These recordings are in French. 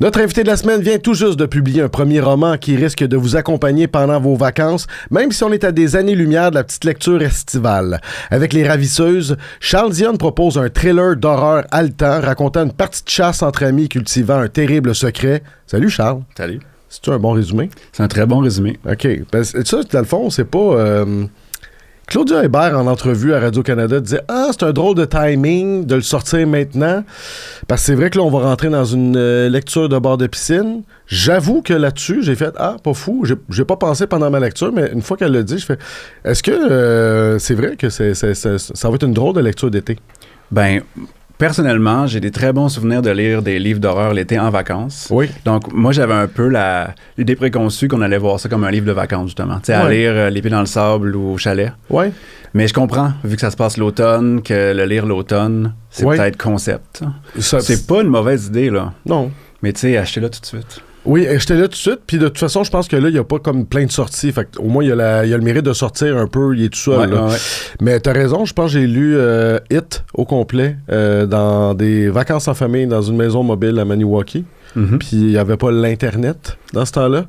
Notre invité de la semaine vient tout juste de publier un premier roman qui risque de vous accompagner pendant vos vacances, même si on est à des années-lumière de la petite lecture estivale. Avec Les Ravisseuses, Charles Dionne propose un thriller d'horreur haletant racontant une partie de chasse entre amis cultivant un terrible secret. Salut Charles. Salut. C'est-tu un bon résumé? C'est un très bon résumé. OK. Ben, ça, dans le fond, c'est pas... Claudia Hébert, en entrevue à Radio-Canada, disait « Ah, c'est un drôle de timing de le sortir maintenant. » Parce que c'est vrai que là, on va rentrer dans une lecture de bord de piscine. J'avoue que là-dessus, j'ai fait « Ah, pas fou. » J'ai pas pensé pendant ma lecture, mais une fois qu'elle l'a dit, je fais « Est-ce que c'est vrai que ça va être une drôle de lecture d'été? » Ben, personnellement, j'ai des très bons souvenirs de lire des livres d'horreur l'été en vacances. Oui. Donc, moi, j'avais un peu l'idée préconçue qu'on allait voir ça comme un livre de vacances, justement. Tu sais, à lire Les Pieds dans le sable ou au chalet. Oui. Mais je comprends, vu que ça se passe l'automne, que le lire l'automne, c'est peut-être concept. C'est pas une mauvaise idée, là. Non. Mais tu sais, achetez-le tout de suite. Oui, j'étais là tout de suite. Puis de toute façon, je pense que là, il n'y a pas comme plein de sorties. Fait au moins, il y a le mérite de sortir un peu. Il est tout seul. Là. Mais t'as raison, je pense que j'ai lu It au complet dans des vacances en famille dans une maison mobile à Maniwaki. Mm-hmm. Puis il n'y avait pas l'Internet dans ce temps-là.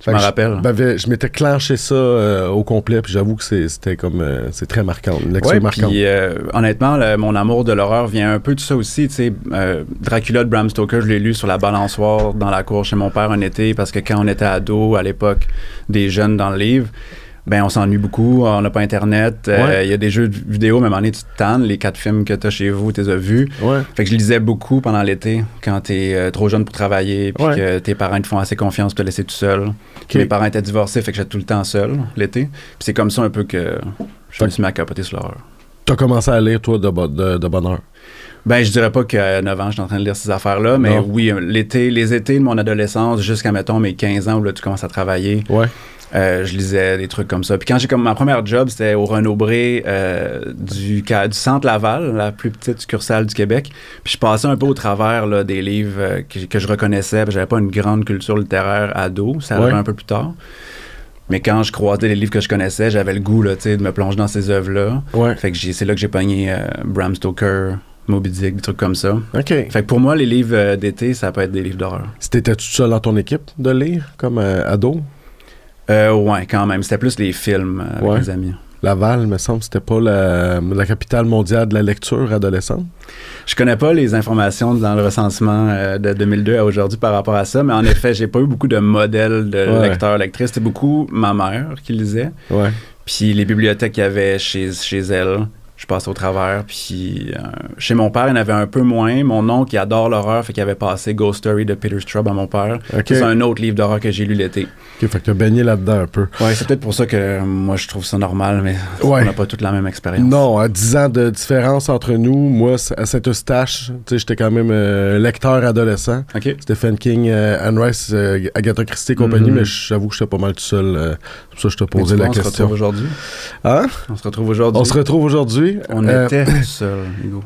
Je m'en rappelle. Je m'étais clenché ça au complet. Puis j'avoue que c'était comme... c'est très marquant. Une lecture marquante. Puis honnêtement, mon amour de l'horreur vient un peu de ça aussi. Tu sais, Dracula de Bram Stoker, je l'ai lu sur la balançoire dans la cour chez mon père un été parce que quand on était ado, à l'époque, des jeunes dans le livre, ben on s'ennuie beaucoup, on n'a pas Internet, y a des jeux vidéo, mais à un moment donné, tu te tannes, les 4 films que tu as chez vous, tu les as vus. Ouais. Fait que je lisais beaucoup pendant l'été, quand tu es trop jeune pour travailler, puis que tes parents te font assez confiance pour te laisser tout seul. Okay. Mes parents étaient divorcés, fait que j'étais tout le temps seul l'été. Puis c'est comme ça un peu que je me suis mis à capoter sur l'horreur. Tu as commencé à lire, toi, de bonne heure? Ben, je dirais pas qu'à 9 ans, j'étais en train de lire ces affaires-là, mais oui, les étés de mon adolescence, jusqu'à, mettons, mes 15 ans, où là, tu commences à travailler. Ouais. Je lisais des trucs comme ça. Puis quand j'ai comme ma première job, c'était au Renaud-Bré du Centre Laval, la plus petite succursale du Québec. Puis je passais un peu au travers là, des livres que je reconnaissais. J'avais pas une grande culture littéraire ado, ça arrivait un peu plus tard. Mais quand je croisais les livres que je connaissais, j'avais le goût là, de me plonger dans ces œuvres-là. Ouais. Fait que c'est là que j'ai pogné Bram Stoker, Moby Dick, des trucs comme ça. OK. Fait que pour moi, les livres d'été, ça peut être des livres d'horreur. T'étais-tu seul dans ton équipe de lire, comme ado? Ouais, quand même. C'était plus les films avec mes amis. Laval, me semble, c'était pas la capitale mondiale de la lecture adolescente? Je connais pas les informations dans le recensement de 2002 à aujourd'hui par rapport à ça, mais en effet, j'ai pas eu beaucoup de modèles de lecteurs, lectrices. C'était beaucoup ma mère qui lisait. Ouais. Puis les bibliothèques qu'il y avait chez elle. Je passais au travers, puis chez mon père, il y en avait un peu moins. Mon oncle, qui adore l'horreur, fait qu'il avait passé Ghost Story de Peter Straub à mon père. Okay. C'est un autre livre d'horreur que j'ai lu l'été. OK, fait que t'as baigné là-dedans un peu. Ouais, c'est peut-être pour ça que moi, je trouve ça normal, mais on n'a pas toute la même expérience. Non, à 10 ans de différence entre nous, moi, à Saint-Eustache, j'étais quand même lecteur adolescent. Okay. Stephen King, Anne Rice, Agatha Christie et compagnie, mais j'avoue que j'étais pas mal tout seul. C'est pour ça que je te posais la question. On se retrouve aujourd'hui. Hein? On se retrouve aujourd'hui. On se retrouve aujourd'hui. On était seul, Hugo.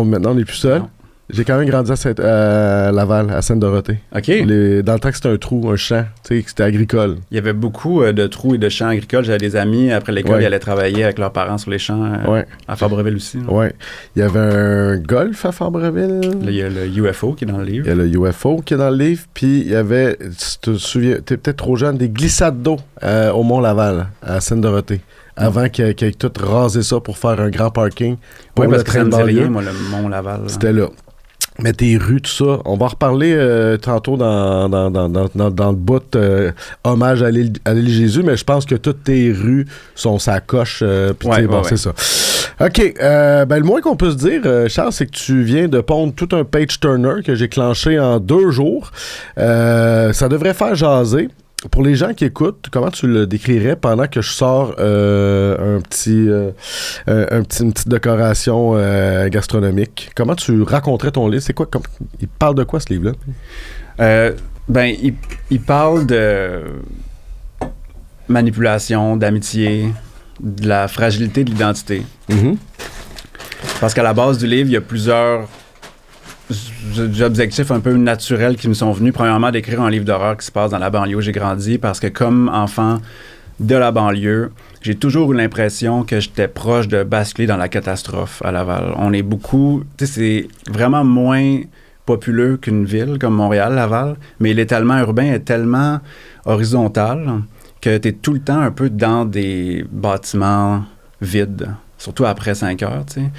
Maintenant, on n'est plus seul. J'ai quand même grandi à Laval, à Sainte-Dorothée. OK. Dans le temps que c'était un trou, un champ, tu sais, que c'était agricole. Il y avait beaucoup de trous et de champs agricoles. J'avais des amis, après l'école, ils allaient travailler avec leurs parents sur les champs à Fabreville aussi. Oui. Il y avait un golf à Fabreville. Là, il y a le UFO qui est dans le livre. Il y a le UFO qui est dans le livre. Puis il y avait, tu te souviens, t'es peut-être trop jeune, des glissades d'eau au Mont-Laval, à Sainte-Dorothée. Avant qu'ils aient tout rasé ça pour faire un grand parking. Oui, parce que ça me disait rien, moi, le Mont-Laval. C'était là. Mais tes rues, tout ça, on va en reparler tantôt dans le bout hommage à l'île Jésus, mais je pense que toutes tes rues sont sa coche. C'est ça. OK. Le moins qu'on peut se dire, Charles, c'est que tu viens de pondre tout un page-turner que j'ai clenché en 2 jours. Ça devrait faire jaser. Pour les gens qui écoutent, comment tu le décrirais pendant que je sors une petite décoration gastronomique? Comment tu raconterais ton livre? C'est quoi? Il parle de quoi, ce livre-là? Il parle de manipulation, d'amitié, de la fragilité de l'identité. Mm-hmm. Parce qu'à la base du livre, il y a plusieurs objectifs un peu naturels qui me sont venus. Premièrement, d'écrire un livre d'horreur qui se passe dans la banlieue où j'ai grandi, parce que comme enfant de la banlieue, j'ai toujours eu l'impression que j'étais proche de basculer dans la catastrophe à Laval. On est beaucoup... Tu sais, c'est vraiment moins populeux qu'une ville comme Montréal, Laval, mais l'étalement urbain est tellement horizontal que tu es tout le temps un peu dans des bâtiments vides, surtout après 5 heures, tu sais.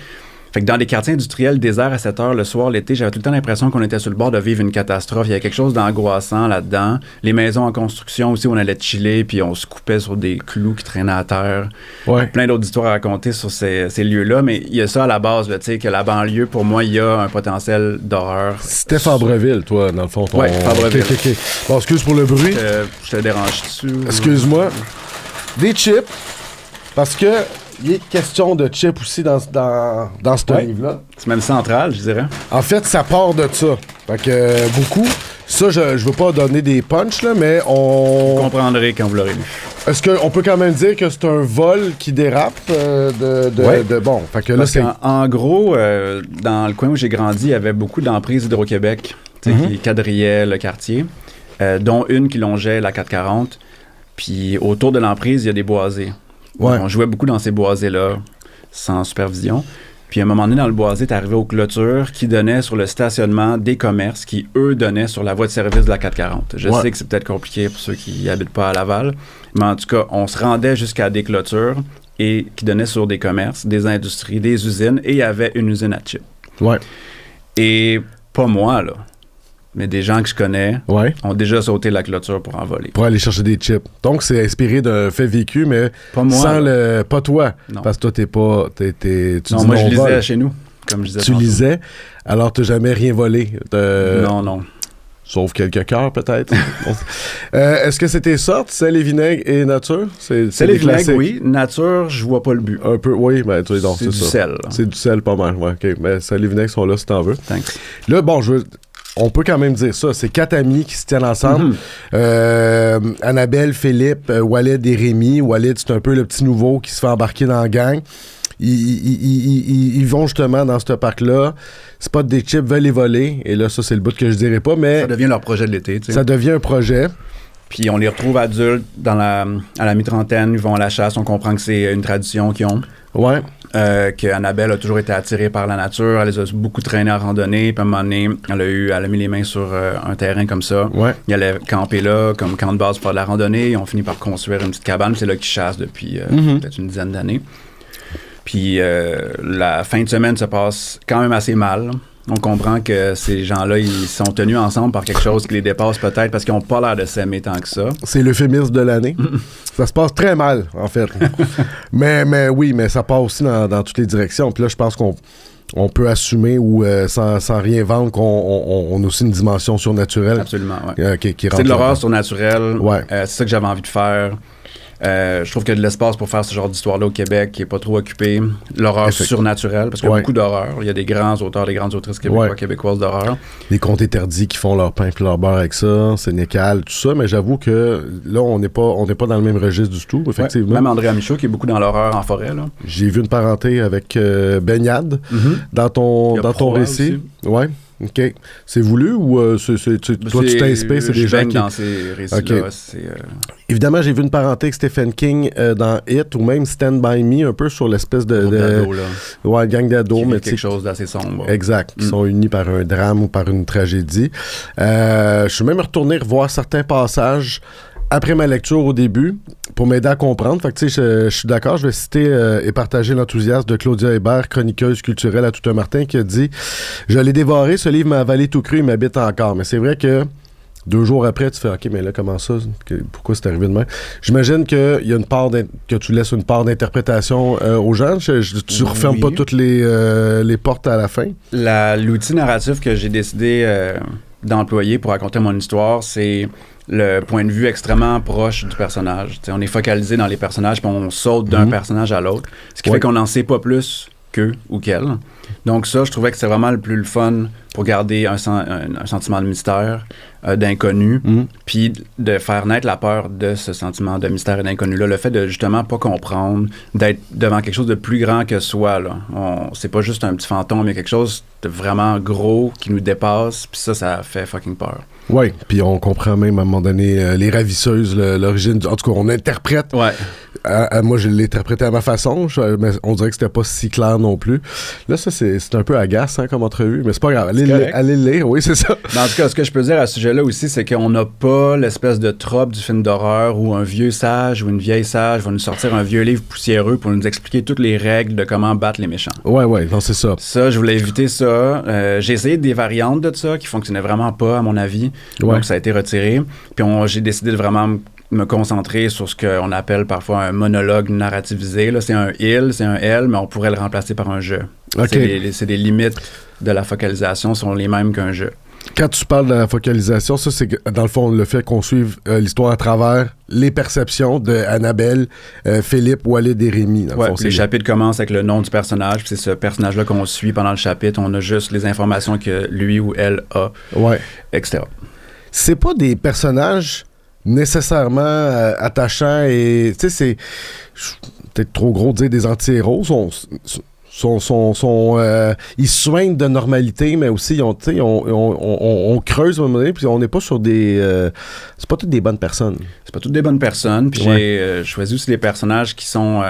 Fait que dans les quartiers industriels, désert à 7 heures le soir, l'été, j'avais tout le temps l'impression qu'on était sur le bord de vivre une catastrophe. Il y avait quelque chose d'angoissant là-dedans. Les maisons en construction aussi, où on allait chiller, puis on se coupait sur des clous qui traînaient à terre. Ouais. Plein d'autres histoires à raconter sur ces lieux-là, mais il y a ça à la base, tu sais, que la banlieue, pour moi, il y a un potentiel d'horreur. C'était Fabreville, toi, dans le fond. Oui, Fabreville. Okay. Bon, excuse pour le bruit. Je te dérange dessus. Excuse-moi. Des chips, parce que il est question de chips aussi dans ce livre-là. C'est même central, je dirais. En fait, ça part de ça. Fait que beaucoup. Ça, je veux pas donner des punchs, là, mais Vous comprendrez quand vous l'aurez lu. Est-ce qu'on peut quand même dire que c'est un vol qui dérape bon, fait que là, c'est... En gros, dans le coin où j'ai grandi, il y avait beaucoup d'emprises d'Hydro-Québec qui quadrillaient le quartier, dont une qui longeait la 440. Puis autour de l'emprise, il y a des boisés. Ouais. On jouait beaucoup dans ces boisés-là, sans supervision. Puis à un moment donné, dans le boisé, t'es arrivé aux clôtures qui donnaient sur le stationnement des commerces qui, eux, donnaient sur la voie de service de la 440. Je sais que c'est peut-être compliqué pour ceux qui n'habitent pas à Laval, mais en tout cas, on se rendait jusqu'à des clôtures et qui donnaient sur des commerces, des industries, des usines, et il y avait une usine à chips. Ouais. Et pas moi, là, mais des gens que je connais ont déjà sauté la clôture pour en voler. Pour aller chercher des chips. Donc, c'est inspiré d'un fait vécu, mais pas moi, sans pas toi. Non. Parce que toi, t'es pas... non, moi, je lisais chez nous, comme je disais. Tu lisais, alors t'as jamais rien volé. Non. Sauf quelques cœurs, peut-être. Est-ce que c'était sorte, sel et vinaigre et nature? Sel et vinaigre, oui. Nature, je vois pas le but. Un peu, oui. Ben, tu sais, donc, c'est du ça. sel. C'est du sel, pas mal. Ouais, OK. Mais sel et vinaigre sont là si t'en veux. Thanks. Là, bon, on peut quand même dire ça. C'est 4 amis qui se tiennent ensemble. Annabelle, Philippe, Walid et Rémi. Walid, c'est un peu le petit nouveau qui se fait embarquer dans la gang. Ils vont justement dans ce parc-là, spot des chips, veulent les voler. Et là, ça, c'est le bout que je dirais pas, mais... Ça devient leur projet de l'été, tu sais. Ça devient un projet. Puis on les retrouve adultes à la mi-trentaine. Ils vont à la chasse. On comprend que c'est une tradition qu'ils ont. Ouais. Qu'Annabelle a toujours été attirée par la nature. Elle les a beaucoup traînés à randonnée. Puis à un moment donné, elle a mis les mains sur un terrain comme ça. Ouais. Ils allaient camper là, comme camp de base pour faire de la randonnée. Ils ont fini par construire une petite cabane. C'est là qu'ils chassent depuis peut-être une dizaine d'années. Puis la fin de semaine se passe quand même assez mal. On comprend que ces gens-là, ils sont tenus ensemble par quelque chose qui les dépasse peut-être parce qu'ils n'ont pas l'air de s'aimer tant que ça. C'est l'euphémisme de l'année. Ça se passe très mal, en fait. mais oui, mais ça part aussi dans toutes les directions. Puis là, je pense qu'on peut assumer ou sans rien vendre qu'on a aussi une dimension surnaturelle. Absolument, oui. Qui c'est de l'horreur surnaturelle. Ouais. C'est ça que j'avais envie de faire. Je trouve qu'il y a de l'espace pour faire ce genre d'histoire-là au Québec qui n'est pas trop occupé. L'horreur surnaturelle, parce qu'il y a beaucoup d'horreur. Il y a des grands auteurs, des grandes autrices québécoises d'horreur. Les contes interdits qui font leur pain et leur beurre avec ça, Sénécal, tout ça. Mais j'avoue que là, on n'est pas dans le même registre du tout, effectivement. Même André Amichaud qui est beaucoup dans l'horreur en forêt. Là. J'ai vu une parenté avec Baignade dans ton récit. Ouais. OK. C'est voulu ou toi, tu t'inspires, c'est des gens qui... dans ces récits-là. Okay. Évidemment, j'ai vu une parenté avec Stephen King dans It ou même Stand By Me, un peu sur l'espèce de... d'ados, là. Ouais, gang d'ados. Mais quelque chose d'assez sombre. Exact. Qui sont unis par un drame ou par une tragédie. Je suis même retourné revoir certains passages après ma lecture au début, pour m'aider à comprendre. Fait que, tu sais, je suis d'accord, je vais citer et partager l'enthousiasme de Claudia Hébert, chroniqueuse culturelle à Tout un Martin, qui a dit « Je l'ai dévoré, ce livre m'a avalé tout cru, il m'habite encore. » Mais c'est vrai que 2 jours après, tu fais « OK, mais là, comment ça? Pourquoi c'est arrivé de même? » J'imagine qu'il y a une part que tu laisses une part d'interprétation aux gens. Tu refermes pas toutes les portes à la fin. L'outil narratif que j'ai décidé d'employer pour raconter mon histoire, c'est le point de vue extrêmement proche du personnage. T'sais, on est focalisé dans les personnages puis on saute d'un personnage à l'autre, ce qui fait qu'on n'en sait pas plus qu'eux ou qu'elle. Donc ça, je trouvais que c'est vraiment le plus fun pour garder un sentiment de mystère, d'inconnu, puis de faire naître la peur de ce sentiment de mystère et d'inconnu-là. Le fait de justement pas comprendre, d'être devant quelque chose de plus grand que soi. Là. C'est pas juste un petit fantôme, il y a quelque chose de vraiment gros qui nous dépasse, puis ça fait fucking peur. Oui, puis on comprend même à un moment donné les ravisseuses, l'origine, en tout cas, on interprète moi, je l'ai interprété à ma façon, mais on dirait que c'était pas si clair non plus. Là, ça, c'est un peu agaçant comme entrevue, mais c'est pas grave. Allez le lire, oui, c'est ça. Mais en tout cas, ce que je peux dire à ce sujet-là aussi, c'est qu'on n'a pas l'espèce de trope du film d'horreur où un vieux sage ou une vieille sage va nous sortir un vieux livre poussiéreux pour nous expliquer toutes les règles de comment battre les méchants. Ouais, non, c'est ça. Ça, je voulais éviter ça. J'ai essayé des variantes de ça qui fonctionnaient vraiment pas, à mon avis. Ouais. Donc, ça a été retiré. Puis j'ai décidé de vraiment me concentrer sur ce qu'on appelle parfois un monologue narrativisé. Là, c'est un il, c'est un elle, mais on pourrait le remplacer par un je. Okay. C'est des limites de la focalisation sont les mêmes qu'un je. Quand tu parles de la focalisation, ça, c'est dans le fond le fait qu'on suive l'histoire à travers les perceptions de Annabelle, Philippe, Walid et Rémi. Ouais, les chapitres commencent avec le nom du personnage, puis c'est ce personnage-là qu'on suit pendant le chapitre. On a juste les informations que lui ou elle a, etc. C'est pas des personnages nécessairement attachants et, tu sais, c'est peut-être trop gros de dire des anti-héros, ils soignent de normalité, mais aussi on creuse à un moment donné, puis on n'est pas sur des... c'est pas toutes des bonnes personnes. C'est pas toutes des bonnes personnes, puis j'ai choisi aussi des personnages qui sont...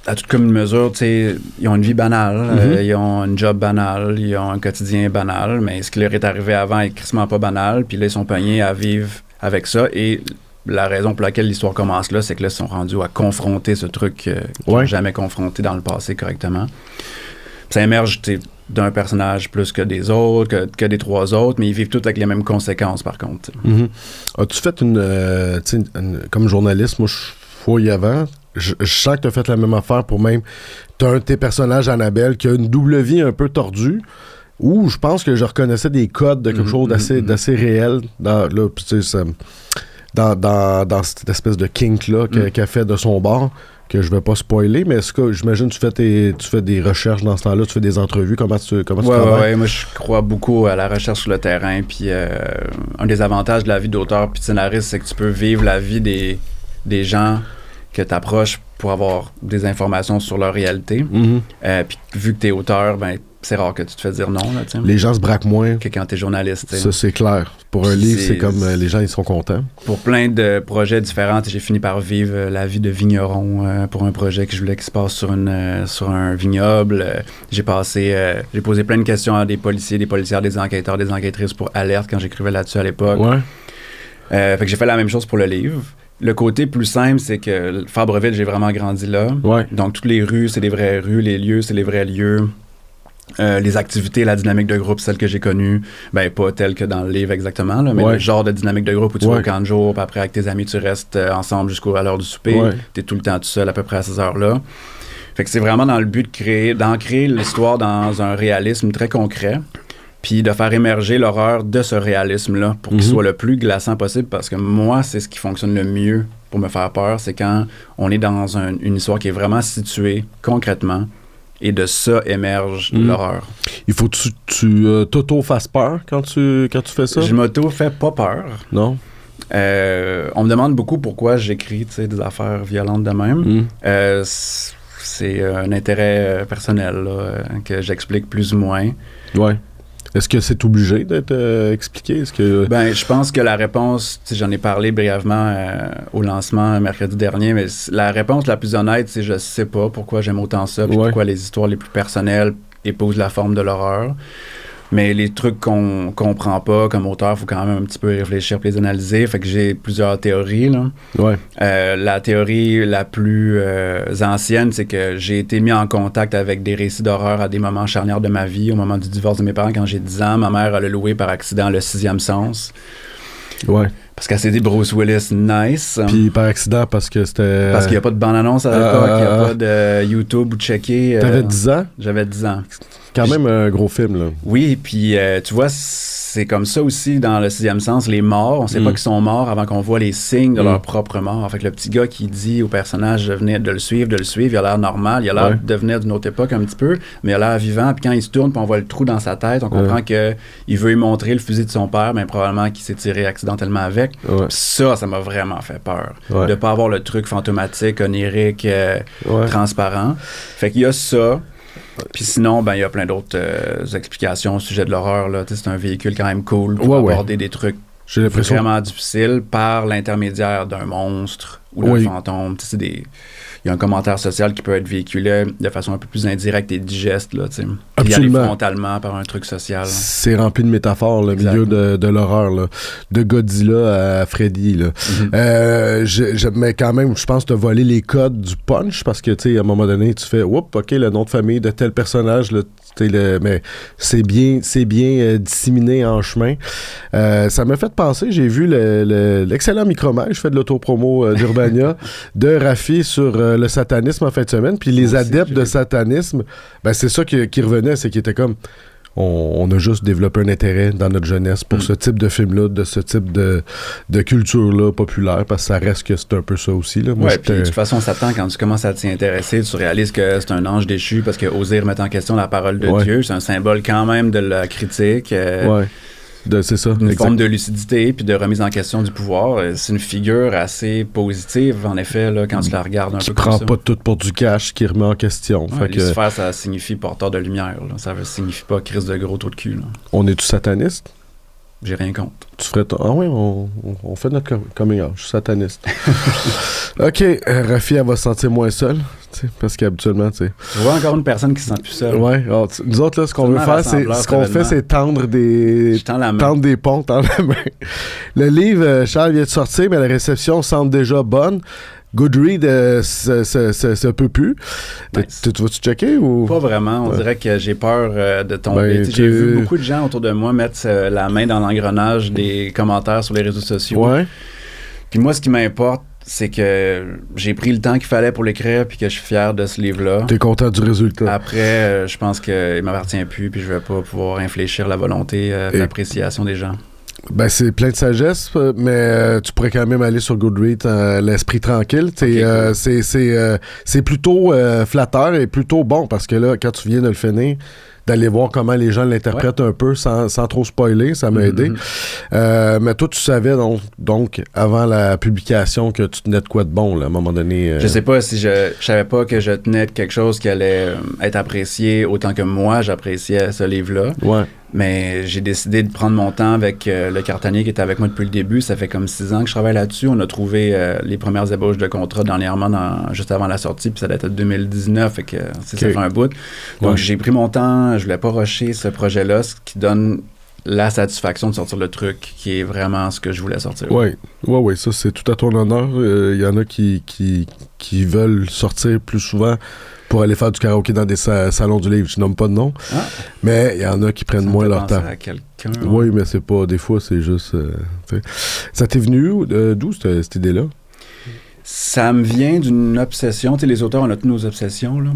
à toute commune mesure, tu sais, ils ont une vie banale, ils ont un job banal, ils ont un quotidien banal, mais ce qui leur est arrivé avant est crissement pas banal, puis là, ils sont pognés à vivre avec ça, et la raison pour laquelle l'histoire commence là, c'est que là, ils sont rendus à confronter ce truc qu'ils n'ont jamais confronté dans le passé correctement. Puis ça émerge, tu sais, d'un personnage plus que des autres, que des trois autres, mais ils vivent tous avec les mêmes conséquences, par contre. As-tu fait comme journaliste, moi, je fouille avant... Je sens que tu as fait la même affaire pour même... Tu as un de tes personnages, Annabelle, qui a une double vie un peu tordue, où je pense que je reconnaissais des codes de quelque chose d'assez réel dans cette espèce de kink-là qu'elle fait de son bord, que je vais pas spoiler, mais est-ce que j'imagine tu fais des recherches dans ce temps-là, tu fais des entrevues, comment tu travailles? Ouais, moi je crois beaucoup à la recherche sur le terrain, puis un des avantages de la vie d'auteur puis de scénariste, c'est que tu peux vivre la vie des gens que tu approches pour avoir des informations sur leur réalité. Puis vu que tu es auteur, ben c'est rare que tu te fais dire non. Là, les gens se braquent moins que quand tu es journaliste. T'sais. Ça, c'est clair. Pour un livre, c'est comme les gens, ils sont contents. Pour plein de projets différents, j'ai fini par vivre la vie de vigneron pour un projet que je voulais qu'il se passe sur un vignoble. J'ai posé plein de questions à des policiers, des policières, des enquêteurs, des enquêtrices pour Alerte quand j'écrivais là-dessus à l'époque. Fait que j'ai fait la même chose pour le livre. Le côté plus simple, c'est que Fabreville, j'ai vraiment grandi là. Donc, toutes les rues, c'est des vraies rues. Les lieux, c'est les vrais lieux. Les activités, la dynamique de groupe, celle que j'ai connue, ben pas telle que dans le livre exactement, là, mais le genre de dynamique de groupe où tu vas au camp de jour, puis après avec tes amis, tu restes ensemble jusqu'à l'heure du souper. T'es tout le temps tout seul à peu près à ces heures-là. Fait que c'est vraiment dans le but d'ancrer l'histoire dans un réalisme très concret. Puis de faire émerger l'horreur de ce réalisme-là pour qu'il soit le plus glaçant possible, parce que moi, c'est ce qui fonctionne le mieux pour me faire peur, c'est quand on est dans une histoire qui est vraiment située concrètement, et de ça émerge l'horreur. Il faut que tu t'auto-fasses peur quand tu fais ça? Je m'auto-fais pas peur. Non? On me demande beaucoup pourquoi j'écris des affaires violentes de même. C'est un intérêt personnel là, que j'explique plus ou moins. Ouais. Est-ce que c'est obligé d'être expliqué? Ben, je pense que la réponse, j'en ai parlé brièvement au lancement mercredi dernier, mais la réponse la plus honnête, c'est je sais pas pourquoi j'aime autant ça, puis pourquoi les histoires les plus personnelles épousent la forme de l'horreur. Mais les trucs qu'on comprend pas comme auteur, il faut quand même un petit peu réfléchir et les analyser. Fait que j'ai plusieurs théories. Là. La théorie la plus ancienne, c'est que j'ai été mis en contact avec des récits d'horreur à des moments charnières de ma vie. Au moment du divorce de mes parents, quand j'ai 10 ans, ma mère, elle a loué par accident Le Sixième Sens. Parce qu'elle s'est dit Bruce Willis, nice. Puis par accident, parce que c'était... Parce qu'il n'y a pas de bande-annonce à l'époque, il n'y a pas de YouTube ou de checker. T'avais 10 ans? J'avais 10 ans. Quand même un gros film, là. Oui, puis tu vois, c'est comme ça aussi dans Le Sixième Sens, les morts, on sait pas qu'ils sont morts avant qu'on voit les signes de leur propre mort. Fait que le petit gars qui dit au personnage de le suivre, il a l'air normal, il a l'air de venir d'une autre époque un petit peu, mais il a l'air vivant, puis quand il se tourne, puis on voit le trou dans sa tête, on comprend qu'il veut lui montrer le fusil de son père, mais probablement qu'il s'est tiré accidentellement avec. Ça m'a vraiment fait peur. De pas avoir le truc fantomatique, onirique, transparent. Fait qu'il y a ça. Puis sinon, ben il y a plein d'autres explications au sujet de l'horreur. Là. C'est un véhicule quand même cool pour aborder des trucs vraiment difficiles par l'intermédiaire d'un monstre ou d'un fantôme. Tu sais, il y a un commentaire social qui peut être véhiculé de façon un peu plus indirecte et digeste, là, tu sais. Qui arrive frontalement par un truc social. C'est rempli de métaphores, le milieu de l'horreur, là. De Godzilla à Freddy, là. Mais quand même, je pense que tu as volé les codes du punch, parce que, tu sais, à un moment donné, tu fais, oups, OK, le nom de famille de tel personnage, là, mais c'est bien disséminé en chemin. Ça m'a fait penser, j'ai vu l'excellent Micromage, je fais de l'autopromo d'Urbania, de Rafi sur le satanisme en fin de semaine. Puis les adeptes de satanisme, ben c'est ça qui revenait, c'est qu'ils étaient comme... On a juste développé un intérêt dans notre jeunesse pour ce type de film-là, de ce type de culture-là populaire, parce que ça reste que c'est un peu ça aussi. Là. Moi, puis de toute façon, Satan, quand tu commences à t'y intéresser, tu réalises que c'est un ange déchu, parce que oser remettre en question la parole de Dieu, c'est un symbole quand même de la critique. C'est ça. Une forme de lucidité puis de remise en question du pouvoir. C'est une figure assez positive, en effet, là, quand tu la regardes un peu comme ça. Qui prend pas tout pour du cash, qui remet en question. Lucifer, ça signifie porteur de lumière. Là. Ça ne signifie pas crise de gros trou de cul. Là. On est-tu sataniste? J'ai rien contre. Tu ferais... Ah oui, on fait notre coming out. Je suis sataniste. OK, Rafi, elle va se sentir moins seule, parce qu'habituellement, tu sais... Je vois encore une personne qui se sent plus seule. Ouais. Alors, nous autres, là, ce qu'on veut faire, c'est tendre des ponts, tendre la main. Le livre, Charles vient de sortir, mais la réception semble déjà bonne. Goodread, ça peut plus. Nice. Tu vas-tu checker ou? Pas vraiment. On dirait que j'ai peur de tomber. J'ai vu beaucoup de gens autour de moi mettre la main dans l'engrenage des commentaires sur les réseaux sociaux. Ouais. Puis moi, ce qui m'importe, c'est que j'ai pris le temps qu'il fallait pour l'écrire puis que je suis fier de ce livre-là. T'es content du résultat. Après, je pense qu'il m'appartient plus puis je vais pas pouvoir infléchir la volonté l'appréciation des gens. Ben, c'est plein de sagesse, mais tu pourrais quand même aller sur Goodreads l'esprit tranquille. Okay, cool. C'est plutôt flatteur et plutôt bon parce que là, quand tu viens de le finir, d'aller voir comment les gens l'interprètent un peu sans trop spoiler, ça m'a aidé. Mais toi, tu savais donc avant la publication que tu tenais de quoi de bon, là, à un moment donné? Je sais pas si je savais pas que je tenais de quelque chose qui allait être apprécié autant que moi j'appréciais ce livre-là. Ouais. Mais j'ai décidé de prendre mon temps avec le cartonier qui était avec moi depuis le début. Ça fait comme 6 ans que je travaille là-dessus. On a trouvé les premières ébauches de contrat dernièrement, juste avant la sortie, puis ça date de 2019, fait que ça fait un bout. Donc j'ai pris mon temps, je voulais pas rusher ce projet-là, ce qui donne la satisfaction de sortir le truc, qui est vraiment ce que je voulais sortir. Oui, ça c'est tout à ton honneur. Il y en a qui veulent sortir plus souvent pour aller faire du karaoké dans des salons du livre. Je nomme pas de nom, mais il y en a qui prennent moins leur temps. À quelqu'un, oui, mais c'est pas... Des fois, c'est juste... ça t'est venu d'où cette idée-là? Ça me vient d'une obsession. Tu sais, les auteurs, on a toutes nos obsessions, là.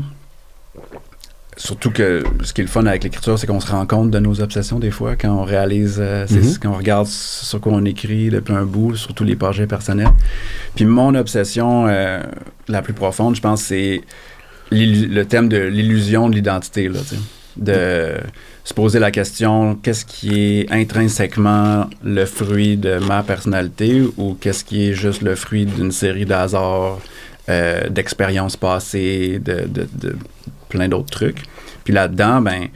Surtout que ce qui est le fun avec l'écriture, c'est qu'on se rend compte de nos obsessions des fois quand on réalise, quand on regarde sur quoi on écrit depuis un bout, surtout les projets personnels. Puis mon obsession la plus profonde, je pense, c'est le thème de l'illusion de l'identité, là, tu sais. De se poser la question, qu'est-ce qui est intrinsèquement le fruit de ma personnalité ou qu'est-ce qui est juste le fruit d'une série d'hasards, d'expériences passées, de plein d'autres trucs. Puis là-dedans, ben,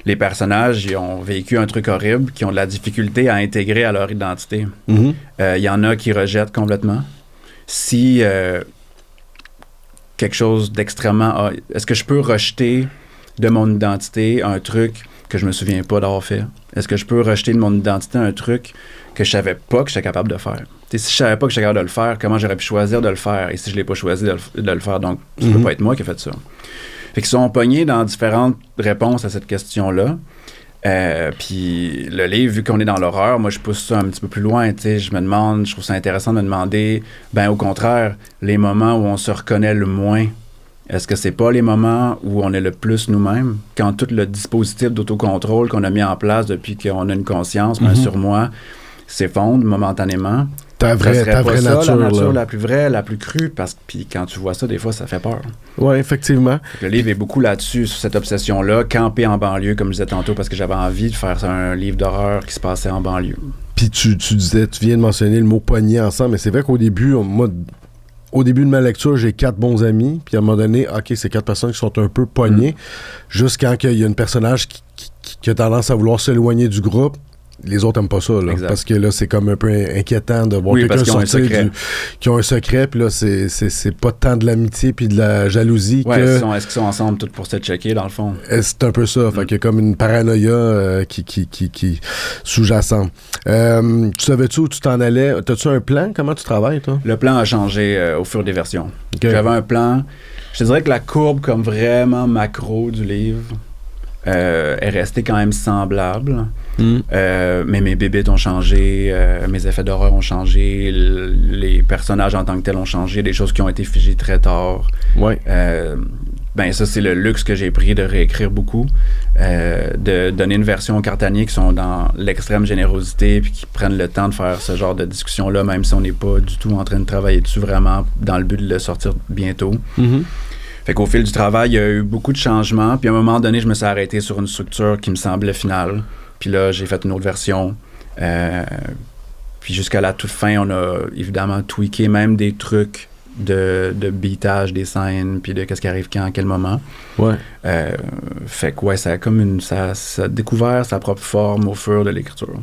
les personnages, ils ont vécu un truc horrible, qui ont de la difficulté à intégrer à leur identité. Il y en a qui rejettent complètement. Si quelque chose d'extrêmement... Est-ce que je peux rejeter de mon identité un truc que je me souviens pas d'avoir fait? Est-ce que je peux rejeter de mon identité un truc que je savais pas que j'étais capable de faire? T'sais, si je savais pas que j'étais capable de le faire, comment j'aurais pu choisir de le faire? Et si je l'ai pas choisi de le faire, donc ça peut pas être moi qui ai fait ça. Fait qu'ils sont pognés dans différentes réponses à cette question-là. Puis le livre, vu qu'on est dans l'horreur, moi je pousse ça un petit peu plus loin. Je me demande, je trouve ça intéressant de me demander, ben au contraire, les moments où on se reconnaît le moins, est-ce que c'est pas les moments où on est le plus nous-mêmes? Quand tout le dispositif d'autocontrôle qu'on a mis en place depuis qu'on a une conscience, ben, sur moi, s'effondre momentanément. Ta vraie nature, la nature la plus vraie, la plus crue, puis quand tu vois ça, des fois, ça fait peur. Oui, effectivement. Le livre est beaucoup là-dessus, sur cette obsession-là, camper en banlieue, comme je disais tantôt, parce que j'avais envie de faire un livre d'horreur qui se passait en banlieue. Puis tu disais, tu viens de mentionner le mot poignet ensemble, mais c'est vrai qu'au début, au début de ma lecture, j'ai 4 bons amis, puis à un moment donné, OK, c'est 4 personnes qui sont un peu poignées, jusqu'à quand il y a un personnage qui a tendance à vouloir s'éloigner du groupe. les autres n'aiment pas ça, là, parce que là, c'est comme un peu inquiétant de voir quelqu'un sortir qui ont un secret, puis là, c'est pas tant de l'amitié puis de la jalousie que... Est-ce qu'ils sont ensemble tous pour se checker, dans le fond? C'est un peu ça, fait qu'il y a comme une paranoïa qui sous-jacente. Tu savais-tu où tu t'en allais? T'as-tu un plan? Comment tu travailles, toi? Le plan a changé au fur des versions. J'avais un plan... Je te dirais que la courbe comme vraiment macro du livre est restée quand même semblable. Mais mes bébites ont changé, mes effets d'horreur ont changé, les personnages en tant que tels ont changé, des choses qui ont été figées très tard. Ouais. Ça, c'est le luxe que j'ai pris de réécrire beaucoup, de donner une version aux cartaniers qui sont dans l'extrême générosité puis qui prennent le temps de faire ce genre de discussion-là, même si on n'est pas du tout en train de travailler dessus vraiment dans le but de le sortir bientôt. Fait qu'au fil du travail, il y a eu beaucoup de changements. Puis à un moment donné, je me suis arrêté sur une structure qui me semblait finale. Puis là, j'ai fait une autre version. Puis jusqu'à la toute fin, on a évidemment tweaké même des trucs de beatage des scènes, puis de qu'est-ce qui arrive quand, à quel moment. Ouais. Fait que ça a comme ça a découvert sa propre forme au fur de l'écriture.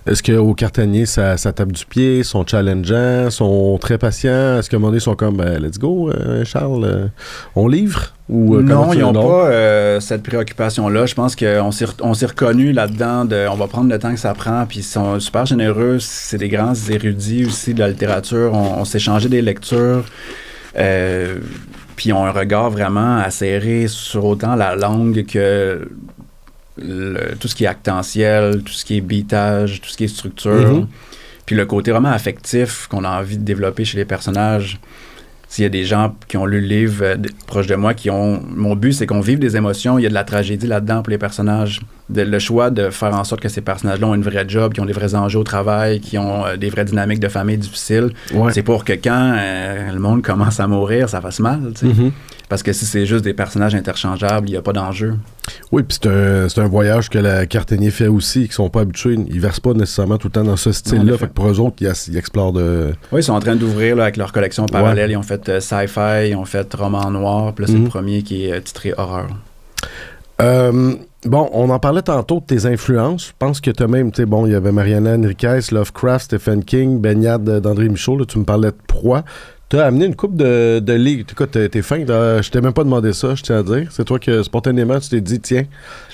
Est-ce qu'au cartanier, ça tape du pied, sont challengeants, sont très patients? Est-ce qu'à un moment donné, ils sont comme let's go, Charles, on livre? Ou, non, ils n'ont pas cette préoccupation-là. Je pense qu'on s'est reconnu là-dedans on va prendre le temps que ça prend, puis ils sont super généreux. C'est des grands érudits aussi de la littérature. On s'est changé des lectures. Puis ils ont un regard vraiment acéré sur autant la langue que tout ce qui est actantiel, tout ce qui est beatage, tout ce qui est structure. Puis le côté vraiment affectif qu'on a envie de développer chez les personnages. S'il y a des gens qui ont lu le livre proche de moi, mon but, c'est qu'on vive des émotions. Il y a de la tragédie là-dedans pour les personnages. Le choix de faire en sorte que ces personnages-là ont une vraie job, qui ont des vrais enjeux au travail, qui ont des vraies dynamiques de famille difficiles. Ouais. C'est pour que quand le monde commence à mourir, ça fasse mal. Parce que si c'est juste des personnages interchangeables, il n'y a pas d'enjeu. Oui, puis c'est un voyage que la Cartanier fait aussi, qui sont pas habitués. Ils ne versent pas nécessairement tout le temps dans ce style-là. Fait que pour eux autres, ils explorent de... Oui, ils sont en train d'ouvrir là, avec leur collection parallèle. Ils ont fait sci-fi, ils ont fait roman noir. Puis là, c'est le premier qui est titré horreur. Bon, on en parlait tantôt de tes influences. Je pense que tu as même, tu sais, bon, il y avait Mariana Enriquez, Lovecraft, Stephen King, Baignade d'André Michaud. Là, tu me parlais de proie. Tu as amené une couple de livres. Écoute, t'es fin. Je t'ai même pas demandé ça, je tiens à dire. C'est toi que spontanément, tu t'es dit, tiens,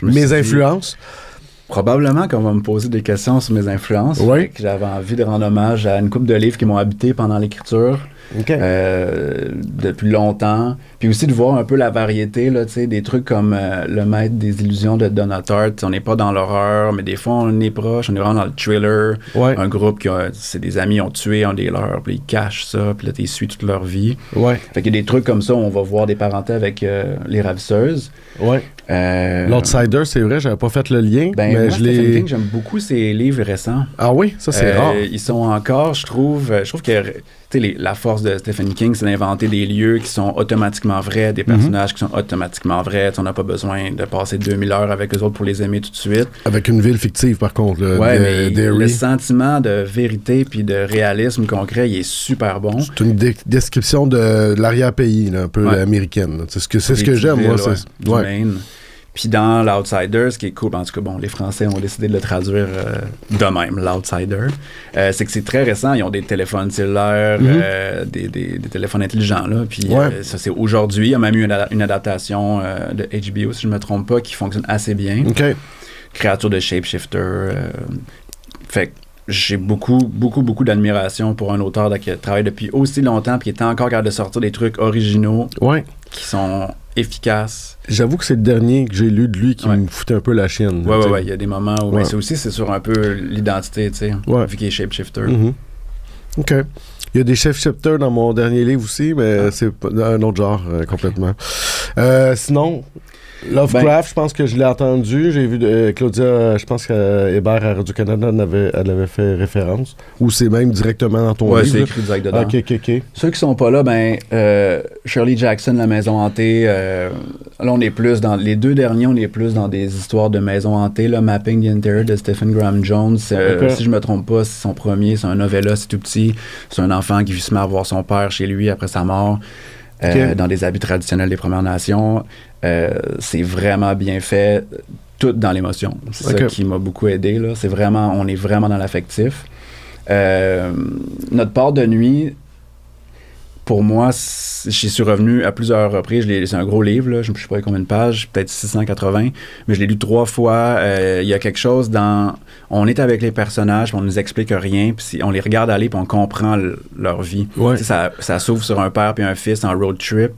mes influences. Probablement qu'on va me poser des questions sur mes influences. Oui. J'avais envie de rendre hommage à une couple de livres qui m'ont habité pendant l'écriture. Okay. Depuis longtemps. Puis aussi de voir un peu la variété, là, des trucs comme Le Maître des illusions de Donna Tartt. On n'est pas dans l'horreur, mais des fois on est proche, on est vraiment dans le thriller. Ouais. Un groupe c'est des amis, ont tué un des leurs, puis ils cachent ça, puis là tu suis toute leur vie. Ouais. Fait qu'il y a des trucs comme ça où on va voir des parentés avec les ravisseuses. Ouais. L'Outsider, c'est vrai, j'avais pas fait le lien. Mais moi, Stephen King, j'aime beaucoup ses livres récents. Ah oui? Ça, c'est rare. Ils sont encore, je trouve que la force de Stephen King, c'est d'inventer des lieux qui sont automatiquement vrais, des personnages qui sont automatiquement vrais. On n'a pas besoin de passer 2000 heures avec eux autres pour les aimer tout de suite. Avec une ville fictive, par contre. Mais le sentiment de vérité puis de réalisme concret, il est super bon. C'est une description de l'arrière-pays, là, un peu américaine. C'est ce que j'aime, moi. Du Maine. Puis dans l'Outsider, ce qui est cool, en tout cas, bon, les Français ont décidé de le traduire de même, l'Outsider, c'est que c'est très récent. Ils ont des téléphones cellulaires, des téléphones intelligents, là. Puis ça, c'est aujourd'hui. Il y a même eu une adaptation de HBO, si je ne me trompe pas, qui fonctionne assez bien. Okay. Créature de shapeshifter. Fait que j'ai beaucoup d'admiration pour un auteur qui travaille depuis aussi longtemps puis qui est encore capable de sortir des trucs originaux qui sont efficaces. J'avoue que c'est le dernier que j'ai lu de lui qui me foutait un peu la chienne. Oui, il y a des moments où... Mais c'est sur un peu l'identité, tu sais, vu qu'il est shapeshifter. OK. Il y a des shapeshifters dans mon dernier livre aussi, mais c'est un autre genre complètement. Sinon... Lovecraft, je pense que je l'ai entendu. J'ai vu Claudia, je pense qu'Hébert à Radio-Canada elle avait fait référence. Ou c'est même directement dans ton livre. Oui, c'est écrit direct dedans. OK. Ceux qui sont pas là, Shirley Jackson, La Maison Hantée. Là, on est plus dans... Les deux derniers, on est plus dans des histoires de maisons hantées. Là, Mapping the Interior de Stephen Graham Jones. Si je me trompe pas, c'est son premier. C'est un novella, c'est tout petit. C'est un enfant qui se met à voir son père chez lui après sa mort. Dans des habits traditionnels des Premières Nations. C'est vraiment bien fait. tout dans l'émotion. C'est ça qui m'a beaucoup aidé, là. On est vraiment dans l'affectif. Notre part de nuit, pour moi, j'y suis revenu à plusieurs reprises. C'est un gros livre, là. Je ne sais pas combien de pages, peut-être 680, mais je l'ai lu 3 fois. Il y a quelque chose on est avec les personnages, on ne nous explique rien, puis on les regarde aller, puis on comprend leur vie. Ouais. Ça s'ouvre sur un père et un fils en road trip.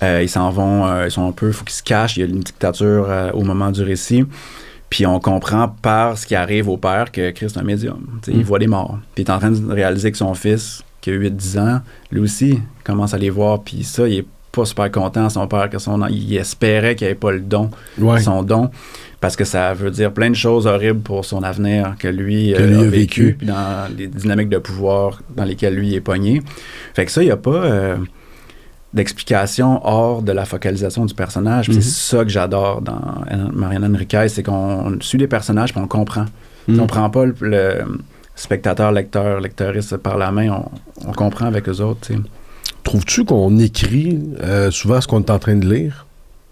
Ils s'en vont, ils sont un peu, il faut qu'ils se cachent. Il y a une dictature au moment du récit. Puis on comprend par ce qui arrive au père que Christ est un médium. Il voit des morts. Puis il est en train de réaliser que son fils, qui a 8-10 ans, lui aussi, commence à les voir. Puis ça, il est pas super content, son père, il espérait qu'il n'avait pas le don, son don, parce que ça veut dire plein de choses horribles pour son avenir que lui a vécu, puis dans les dynamiques de pouvoir dans lesquelles lui est pogné. Fait que ça, il n'y a pas d'explication hors de la focalisation du personnage. C'est ça que j'adore dans Mariana Enriquez, c'est qu'on suit les personnages puis on comprend. On prend pas le spectateur, lecteur, lecteuriste par la main, on comprend avec eux autres. T'sais. Trouves-tu qu'on écrit souvent ce qu'on est en train de lire?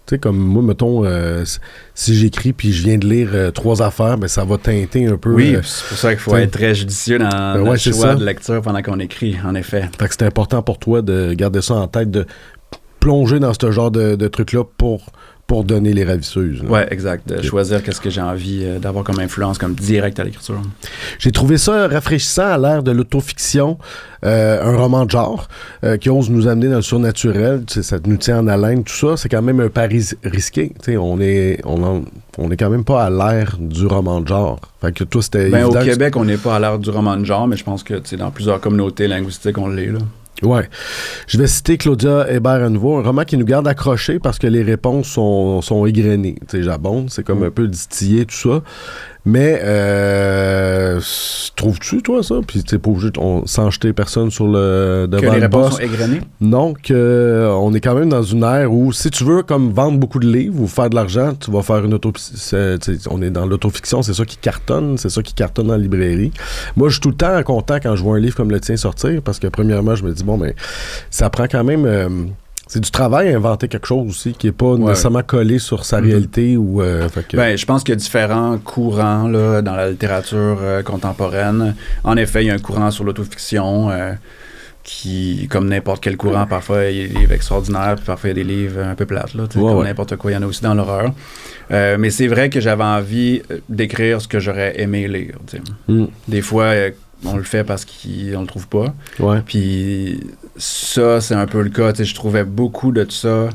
Tu sais, comme moi, mettons, si j'écris puis je viens de lire 3 affaires, ben ça va teinter un peu. Oui, c'est pour ça qu'il faut être très judicieux dans le choix de lecture pendant qu'on écrit, en effet. Fait que c'est important pour toi de garder ça en tête, de plonger dans ce genre de trucs-là pour donner les ravisseuses. Oui, exact. De choisir qu'est-ce que j'ai envie d'avoir comme influence, comme direct à l'écriture. J'ai trouvé ça rafraîchissant à l'ère de l'autofiction, un roman de genre qui ose nous amener dans le surnaturel, ça nous tient en haleine, tout ça. C'est quand même un pari risqué. On est quand même pas à l'ère du roman de genre. Fait que toi, c'était évident. Au Québec, on n'est pas à l'ère du roman de genre, mais je pense que dans plusieurs communautés linguistiques, on l'est, là. Ouais. Je vais citer Claudia Hébert à nouveau, un roman qui nous garde accrochés parce que les réponses sont égrenées. Tu sais, j'abonde, c'est comme un peu distillé, tout ça. Mais trouves-tu, toi, ça? Puis t'es pas obligé, sans jeter personne sur le devant que les le réponses boss. sont égrenées? Non, on est quand même dans une ère où, si tu veux comme vendre beaucoup de livres ou faire de l'argent, tu vas faire une on est dans l'autofiction, c'est ça qui cartonne dans la librairie. Moi, je suis tout le temps content quand je vois un livre comme le tien sortir, parce que premièrement, je me dis, bon, ben, ça prend quand même... c'est du travail à inventer quelque chose aussi qui n'est pas nécessairement collé sur sa réalité. Ou, je pense qu'il y a différents courants là, dans la littérature contemporaine. En effet, il y a un courant sur l'autofiction qui, comme n'importe quel courant, parfois il y a des livres extraordinaires, puis parfois il y a des livres un peu plates. Là, comme n'importe quoi, il y en a aussi dans l'horreur. Mais c'est vrai que j'avais envie d'écrire ce que j'aurais aimé lire. Des fois... on le fait parce qu'on le trouve pas. Ouais. Puis ça, c'est un peu le cas. Je trouvais beaucoup de ça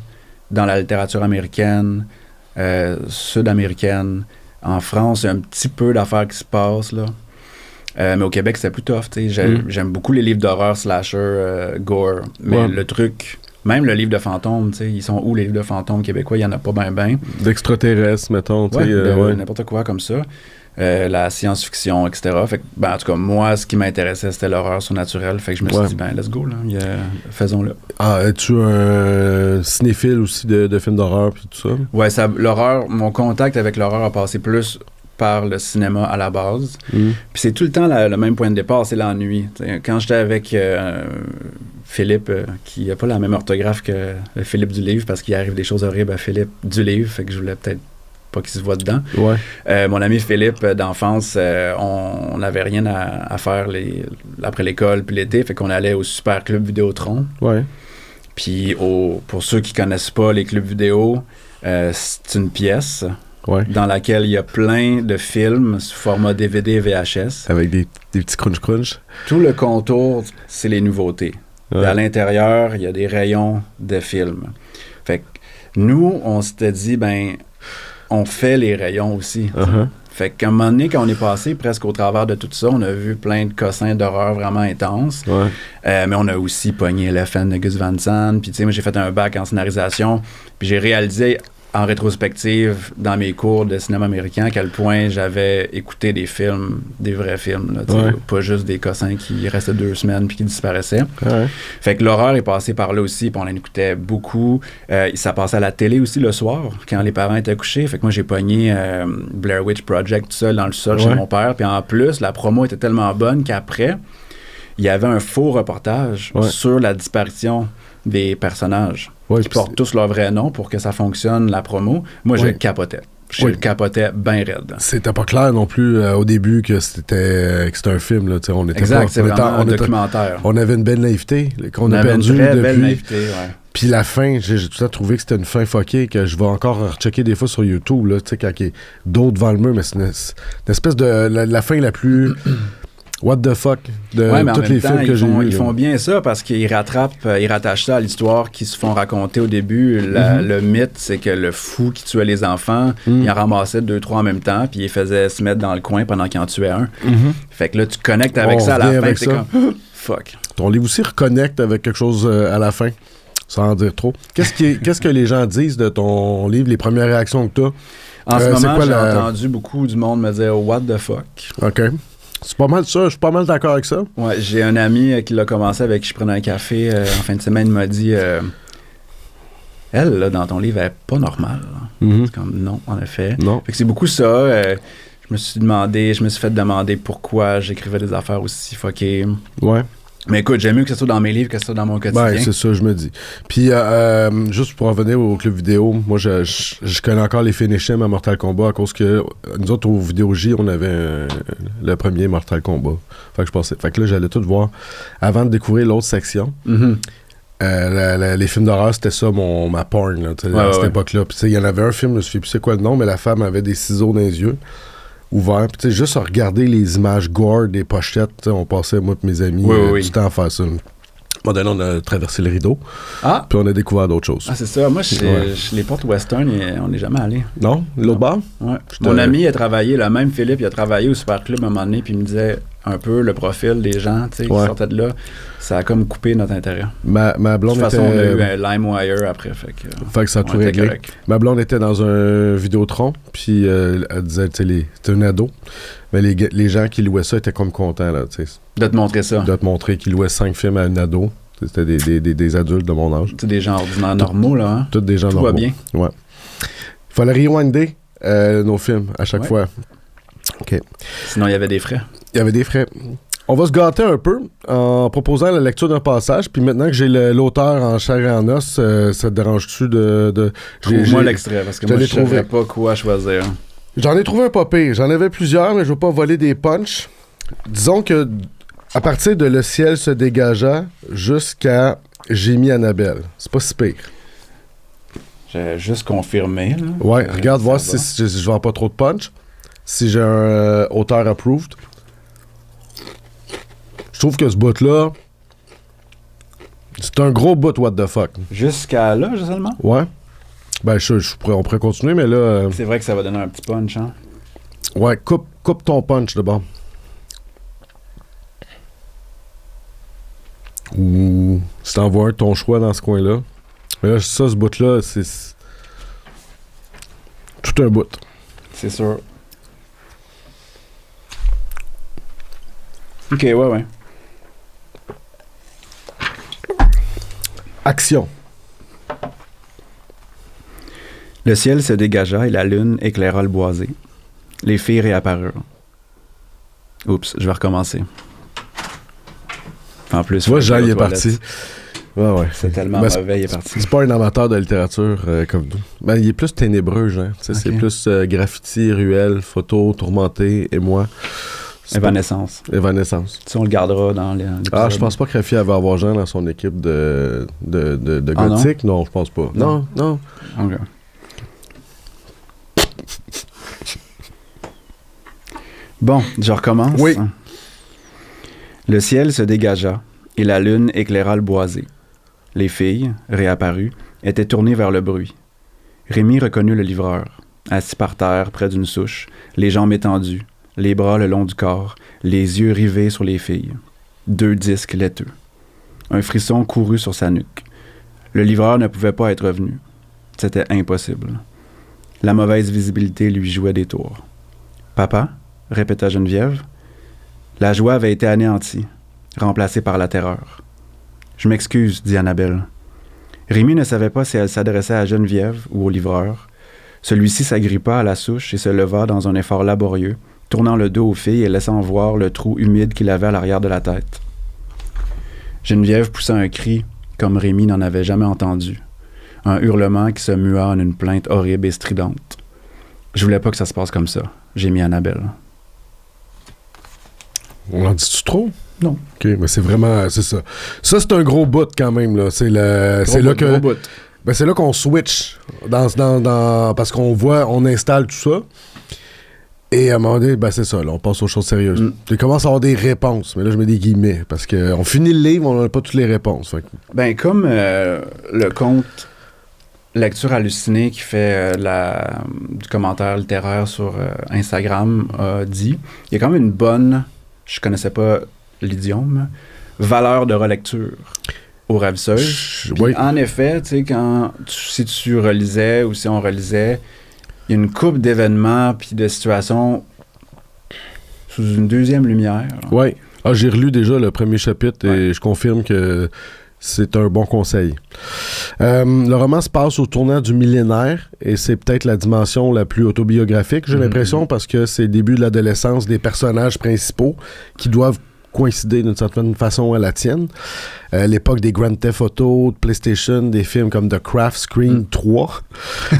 dans la littérature américaine, sud-américaine. En France, il y a un petit peu d'affaires qui se passent, là. Mais au Québec, c'est plus tough. J'aime beaucoup les livres d'horreur, slasher, gore. Mais le truc... Même le livre de fantômes, ils sont où les livres de fantômes québécois? Il n'y en a pas ben. D'extraterrestres, mettons. N'importe quoi comme ça. La science-fiction, etc. Fait que, en tout cas, moi, ce qui m'intéressait, c'était l'horreur surnaturelle. Fait que je me suis dit, let's go, là. Faisons-le. Ah, es-tu un cinéphile aussi de films d'horreur puis tout ça? Ouais, l'horreur, mon contact avec l'horreur a passé plus par le cinéma à la base. Puis c'est tout le temps le même point de départ, c'est l'ennui. Quand j'étais avec Philippe, qui n'a pas la même orthographe que Philippe du livre, parce qu'il arrive des choses horribles à Philippe du livre, fait que je voulais peut-être pas qu'il se voit dedans. Mon ami Philippe d'enfance, on n'avait rien à faire après l'école puis l'été, fait qu'on allait au Super Club Vidéotron. Puis pour ceux qui connaissent pas les clubs vidéo, c'est une pièce dans laquelle il y a plein de films sous format DVD et VHS. Avec des petits crunch. Tout le contour, c'est les nouveautés. Et à l'intérieur, il y a des rayons de films. Fait que nous, on s'était dit, on fait les rayons aussi. Fait qu'à un moment donné, quand on est passé presque au travers de tout ça, on a vu plein de cossins d'horreur vraiment intenses. Mais on a aussi pogné le fan de Gus Van Sant. Puis, moi, j'ai fait un bac en scénarisation. Puis, j'ai réalisé en rétrospective, dans mes cours de cinéma américain, à quel point j'avais écouté des films, des vrais films. Là, pas juste des cossins qui restaient 2 semaines puis qui disparaissaient. Fait que l'horreur est passée par là aussi, puis on en écoutait beaucoup. Ça passait à la télé aussi le soir, quand les parents étaient couchés. Fait que moi, j'ai pogné Blair Witch Project tout seul dans le sol chez mon père. Puis en plus, la promo était tellement bonne qu'après, il y avait un faux reportage sur la disparition des personnages qui portent tous leur vrai nom pour que ça fonctionne, la promo. Moi, je capotais. Je capotais bien raide. C'était pas clair non plus au début que c'était un film. Là, on était exact, pas, c'est vraiment un documentaire. On avait une belle naïveté qu'on a perdue depuis. Belle naïveté, ouais. Puis la fin, j'ai tout le temps trouvé que c'était une fin fuckée, que je vais encore rechecker des fois sur YouTube, là, quand il y a d'autres devant le mur, mais c'est une espèce de la fin la plus... What the fuck de tous les films que j'ai vus. Ils font bien ça parce qu'ils rattachent ça à l'histoire qu'ils se font raconter au début. Le mythe, c'est que le fou qui tuait les enfants, il en ramassait 2-3 en même temps, puis il faisait se mettre dans le coin pendant qu'il en tuait un. Fait que là, tu connectes avec ça à la fin, c'est comme fuck. Ton livre aussi reconnecte avec quelque chose à la fin, sans en dire trop. Qu'est-ce que les gens disent de ton livre, les premières réactions que tu as? En ce moment, j'ai entendu beaucoup du monde me dire « What the fuck? » OK. C'est pas mal ça, je suis pas mal d'accord avec ça. Ouais, j'ai un ami qui l'a commencé avec qui je prenais un café en fin de semaine, il m'a dit elle, là, dans ton livre, elle est pas normale. C'est comme non, en effet. Non. Fait que c'est beaucoup ça. Je me suis fait demander pourquoi j'écrivais des affaires aussi fuckées. Ouais. Mais écoute, j'aime mieux que ce soit dans mes livres que ce soit dans mon quotidien. Ouais, c'est ça, je me dis. Puis, juste pour revenir au club vidéo, moi, je connais encore les finishes à Mortal Kombat à cause que nous autres, au Vidéo J, on avait le premier Mortal Kombat. Fait que là, j'allais tout voir avant de découvrir l'autre section. Les films d'horreur, c'était ça, ma porn, là, à cette époque-là. Puis, il y en avait un film, je ne sais plus c'est quoi le nom, mais la femme avait des ciseaux dans les yeux. Ouvert. Puis, juste à regarder les images gore des pochettes, on passait, moi et mes amis, du temps à faire ça. Bon, là, on a traversé le rideau. Puis on a découvert d'autres choses. Ah, c'est ça. Moi, les portes western, on n'est jamais allé. Non? L'autre bar? Ouais. Mon ami a travaillé, le même Philippe, il a travaillé au Super Club à un moment donné, puis il me disait un peu le profil des gens, qui sortaient de là. Ça a comme coupé notre intérêt. Ma blonde était... De toute façon, on a eu un LimeWire après. Fait que ça a tout réglé. Ma blonde était dans un Vidéotron, puis elle disait, c'était un ado. Mais les gens qui louaient ça étaient comme contents, là, tu sais. De te montrer ça. De te montrer qu'ils louaient 5 films à un ado. C'était des adultes de mon âge. C'est des gens ordinaires normaux, là, hein? Tous des gens normaux. Tout va bien. Ouais. Il fallait rewinder nos films à chaque fois. OK. Sinon, il y avait des frais. Il y avait des frais. On va se gâter un peu en proposant la lecture d'un passage. Puis maintenant que j'ai l'auteur en chair et en os, ça te dérange-tu de... Trouve-moi l'extrait, parce que moi, je ne savais pas quoi choisir. J'en ai trouvé un pas pire. J'en avais plusieurs, mais je ne veux pas voler des punchs. Disons que à partir de Le ciel se dégagea jusqu'à J'ai mis Annabelle. C'est pas si pire. J'ai juste confirmé. Là. Ouais, regarde voir si je vends pas trop de punch. Si j'ai un auteur approved. Je trouve que ce bout-là, c'est un gros bout what the fuck. Jusqu'à là, seulement? Ouais. Ben, on pourrait continuer, mais là... C'est vrai que ça va donner un petit punch, hein? Ouais, coupe ton punch d'abord. Ou si t'en vois un, ton choix dans ce coin-là. Mais là, ça, ce bout-là, c'est tout un bout. C'est sûr. OK, ouais. Action. Le ciel se dégagea et la lune éclaira le boisé. Les filles réapparurent. Oups, je vais recommencer. En plus, tu vois, Jean, il est parti. Ouais. C'est tellement mauvais, il est parti. C'est pas un amateur de littérature comme nous. Ben, il est plus ténébreux, Jean. Okay. C'est plus graffiti, ruelle, photo, tourmenté, et moi. Évanescence. Tu on le gardera dans l'épisode. Je pense pas que Rafi avait avoir Jean dans son équipe de gothique. Non, je pense pas. Non. OK. Bon, je recommence. Oui. Le ciel se dégagea et la lune éclaira le boisé. Les filles, réapparues, étaient tournées vers le bruit. Rémi reconnut le livreur, assis par terre près d'une souche, les jambes étendues, les bras le long du corps, les yeux rivés sur les filles. 2 disques laiteux. Un frisson courut sur sa nuque. Le livreur ne pouvait pas être revenu. C'était impossible. La mauvaise visibilité lui jouait des tours. « Papa ?» répéta Geneviève. La joie avait été anéantie, remplacée par la terreur. « Je m'excuse, dit Annabelle. » Rémi ne savait pas si elle s'adressait à Geneviève ou au livreur. Celui-ci s'agrippa à la souche et se leva dans un effort laborieux, tournant le dos aux filles et laissant voir le trou humide qu'il avait à l'arrière de la tête. Geneviève poussa un cri comme Rémi n'en avait jamais entendu, un hurlement qui se mua en une plainte horrible et stridente. Je voulais pas que ça se passe comme ça. J'ai mis Annabelle. On en dit-tu trop? Non. OK, mais c'est vraiment... C'est ça. Ça, c'est un gros bout quand même, là. C'est là que... Gros bout. Ben, c'est là qu'on switch parce qu'on voit, on installe tout ça. Et à un moment donné, ben c'est ça, là, on passe aux choses sérieuses. Tu commences à avoir des réponses, mais là, je mets des guillemets, parce qu'on finit le livre, on n'a pas toutes les réponses. Fait que... Ben, comme le conte Lecture hallucinée qui fait du commentaire littéraire sur Instagram a dit, il y a quand même une bonne, je connaissais pas l'idiome, valeur de relecture aux ravisseuses. Oui. En effet, tu sais, si tu relisais ou si on relisait, il y a une couple d'événements puis de situations sous une deuxième lumière. Oui. Ah, j'ai relu déjà le premier chapitre et je confirme que c'est un bon conseil. Le roman se passe au tournant du millénaire et c'est peut-être la dimension la plus autobiographique, j'ai l'impression, parce que c'est le début de l'adolescence des personnages principaux qui doivent coïncider d'une certaine façon à la tienne. L'époque des Grand Theft Auto, de PlayStation, des films comme The Craft, Scream 3,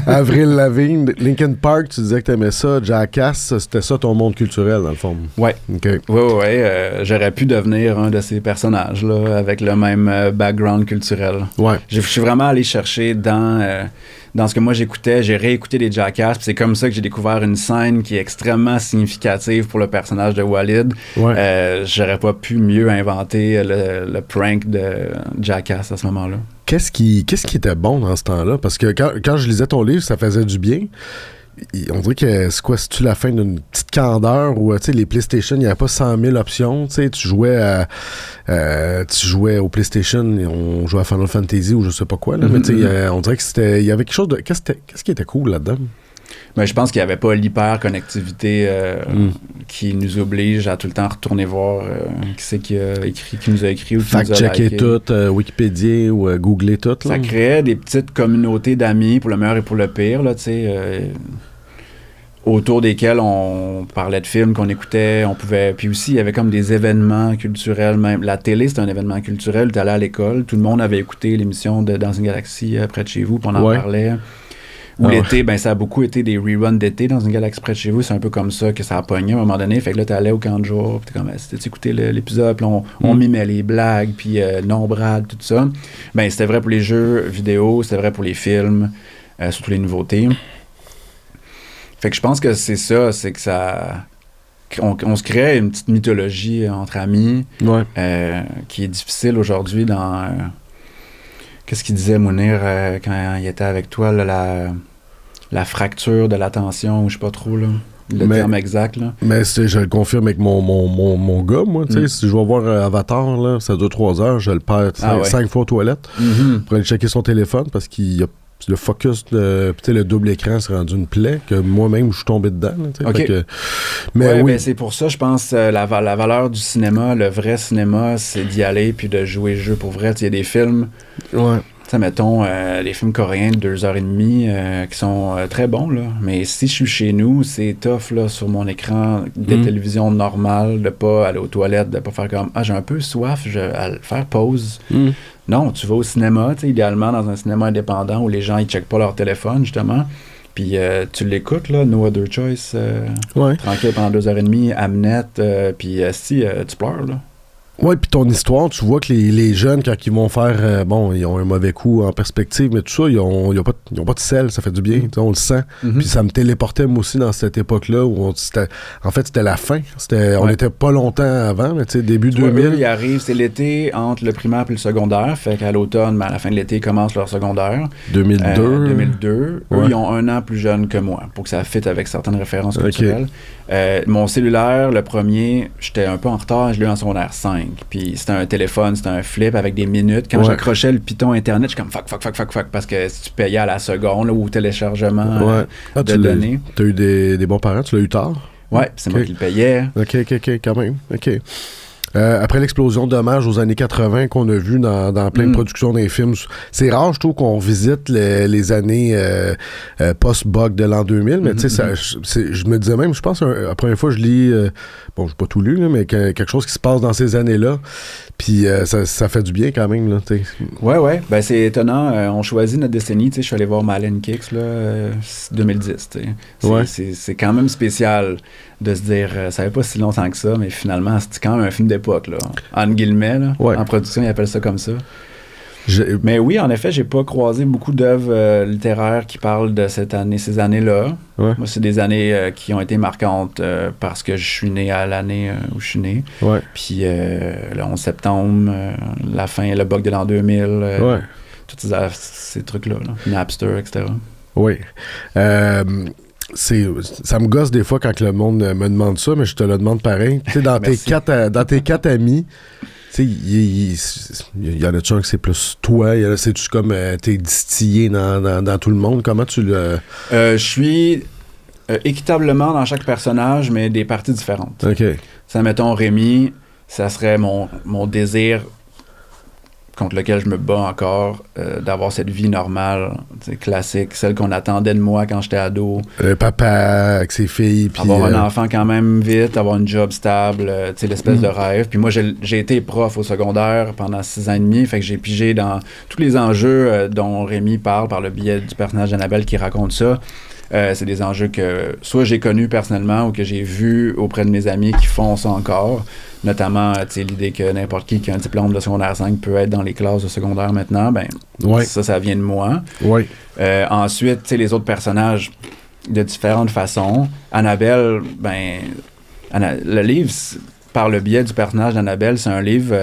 Avril Lavigne, Linkin Park, tu disais que t'aimais ça, Jackass, c'était ça ton monde culturel dans le fond. Ouais. Okay. Ouais. J'aurais pu devenir un de ces personnages-là avec le même background culturel. Ouais. Je suis vraiment allé chercher dans ce que moi j'écoutais, j'ai réécouté des Jackass, puis c'est comme ça que j'ai découvert une scène qui est extrêmement significative pour le personnage de Walid. Ouais. J'aurais pas pu mieux inventer le prank de Jackass à ce moment-là. Qu'est-ce qui était bon dans ce temps-là? Parce que quand je lisais ton livre, ça faisait du bien. On dirait que c'est-tu la fin d'une petite candeur où les PlayStation, il n'y avait pas 100 000 options. Tu jouais au PlayStation, on jouait à Final Fantasy ou je sais pas quoi. Là, mais on dirait qu'il y avait quelque chose de... Qu'est-ce qui était cool là-dedans? Ben, je pense qu'il n'y avait pas l'hyper-connectivité qui nous oblige à tout le temps retourner voir qui c'est qui nous a écrit ou qui nous a fact-checker tout, Wikipédia ou googler tout. Ça créait des petites communautés d'amis pour le meilleur et pour le pire, là, autour desquels on parlait de films qu'on écoutait, on pouvait... Puis aussi, il y avait comme des événements culturels, même. La télé, c'était un événement culturel, tu allais à l'école, tout le monde avait écouté l'émission de Dans une galaxie près de chez vous, puis on en parlait. Ou l'été, ben ça a beaucoup été des reruns d'été dans une galaxie près de chez vous. C'est un peu comme ça que ça a pogné à un moment donné. Fait que là, t'allais au camp de jour, puis t'es comme, si t'écoutais l'épisode, puis on mimait les blagues, puis non-brad, tout ça. Ben c'était vrai pour les jeux vidéo, c'était vrai pour les films, surtout les nouveautés. Fait que je pense que c'est ça, c'est que ça... On se crée une petite mythologie entre amis qui est difficile aujourd'hui dans... Qu'est-ce qu'il disait, Mounir, quand il était avec toi, là, la fracture de l'attention, ou je sais pas trop, là, terme exact. Là. Mais je le confirme avec mon gars, moi. Si je vais voir Avatar, là, ça dure 3 heures, je le perds 5 fois aux toilettes pour aller checker son téléphone parce qu'il y a le focus, le double écran, c'est rendu une plaie que moi-même, je suis tombé dedans. Mais oui. Ben, c'est pour ça, je pense, la valeur du cinéma, le vrai cinéma, c'est d'y aller puis de jouer le jeu pour vrai. Il y a des films, mettons, les films coréens de 2h30 qui sont très bons, là. Mais si je suis chez nous, c'est tough, là, sur mon écran de télévision normale, de pas aller aux toilettes, de pas faire comme « Ah, j'ai un peu soif, je vais faire pause. » Non, tu vas au cinéma, idéalement dans un cinéma indépendant où les gens, ils checkent pas leur téléphone, justement. Puis tu l'écoutes, là, No Other Choice, tranquille pendant 2h30, Amnette, puis tu pleures, là. Oui, puis ton histoire, tu vois que les jeunes, quand ils vont faire... ils ont un mauvais coup en perspective, mais tout ça, ils ont pas de sel, ça fait du bien, on le sent. Puis ça me téléportait, moi aussi, dans cette époque-là, où c'était la fin. On n'était pas longtemps avant, mais tu sais, début 2000. Eux, ils arrivent, c'est l'été entre le primaire et le secondaire, fait qu'à l'automne, à la fin de l'été, ils commencent leur secondaire. 2002. Eux, ils ont 1 an plus jeunes que moi, pour que ça fitte avec certaines références culturelles. Mon cellulaire, le premier, j'étais un peu en retard, je l'ai eu en secondaire 5. Puis c'était un téléphone, c'était un flip avec des minutes. Quand j'accrochais le piton Internet, je suis comme fuck, parce que si tu payais à la seconde là, ou au téléchargement de données. Tu as eu des bons parents, tu l'as eu tard? Ouais, c'est moi qui le payais. OK, quand même. OK. Après l'explosion d'hommages aux années 80 qu'on a vu dans plein de productions des films, c'est rare, je trouve, qu'on visite les années post-bug de l'an 2000, mais tu sais, je me disais même, je pense, la première fois je lis, bon, j'ai pas tout lu, là, mais quelque chose qui se passe dans ces années-là, puis ça fait du bien quand même, là, tu sais. Ouais, ben c'est étonnant, on choisit notre décennie, tu sais, je suis allé voir Malin Kicks, là, 2010, tu sais. C'est quand même spécial de se dire, ça fait pas si longtemps que ça, mais finalement, c'est quand même un film d'époque, là. Entre guillemets, là. En production, ils appellent ça comme ça. Mais oui, en effet, j'ai pas croisé beaucoup d'œuvres littéraires qui parlent de ces années-là. Moi, c'est des années qui ont été marquantes parce que je suis né à l'année où je suis né. Puis le 11 septembre, la fin, le bug de l'an 2000, tous ces trucs-là, là. Napster, etc. Oui. Ça me gosse des fois quand le monde me demande ça, mais je te le demande pareil. Tu sais, dans tes quatre amis, tu sais, il y en a-tu un que c'est plus toi? C'est-tu comme t'es distillé dans tout le monde? Comment tu le... je suis équitablement dans chaque personnage, mais des parties différentes. OK. Ça, mettons, Rémi, ça serait mon désir contre lequel je me bats encore, d'avoir cette vie normale, classique, celle qu'on attendait de moi quand j'étais ado. Papa avec ses filles. Puis avoir un enfant quand même vite, avoir une job stable, l'espèce de rêve. Puis moi, j'ai été prof au secondaire pendant 6 ans et demi, fait que j'ai pigé dans tous les enjeux dont Rémi parle par le biais du personnage d'Annabelle qui raconte ça. C'est des enjeux que soit j'ai connus personnellement ou que j'ai vus auprès de mes amis qui font ça encore. Notamment, l'idée que n'importe qui a un diplôme de secondaire 5 peut être dans les classes de secondaire maintenant, ben ça vient de moi. Ensuite, les autres personnages de différentes façons. Annabelle, le livre, par le biais du personnage d'Annabelle, c'est un livre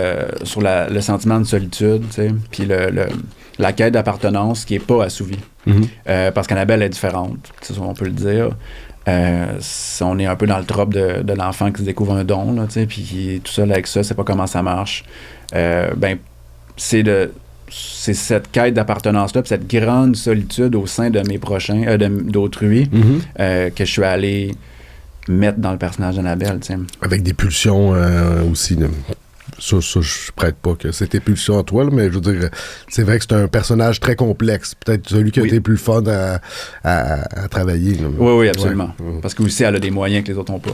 sur le sentiment de solitude, puis la quête d'appartenance qui n'est pas assouvie. Parce qu'Annabelle est différente, on peut le dire. On est un peu dans le trope de l'enfant qui se découvre un don, là, puis qui est tout seul avec ça, sait pas comment ça marche. C'est cette quête d'appartenance-là, puis cette grande solitude au sein de mes prochains, d'autrui, que je suis allé mettre dans le personnage d'Annabelle. Avec des pulsions aussi. Ça, je prête pas que c'est tes pulsions à toi, là, mais je veux dire, c'est vrai que c'est un personnage très complexe. Peut-être celui qui a été plus fun à travailler. Là. Oui, absolument. Parce que aussi, elle a des moyens que les autres n'ont pas.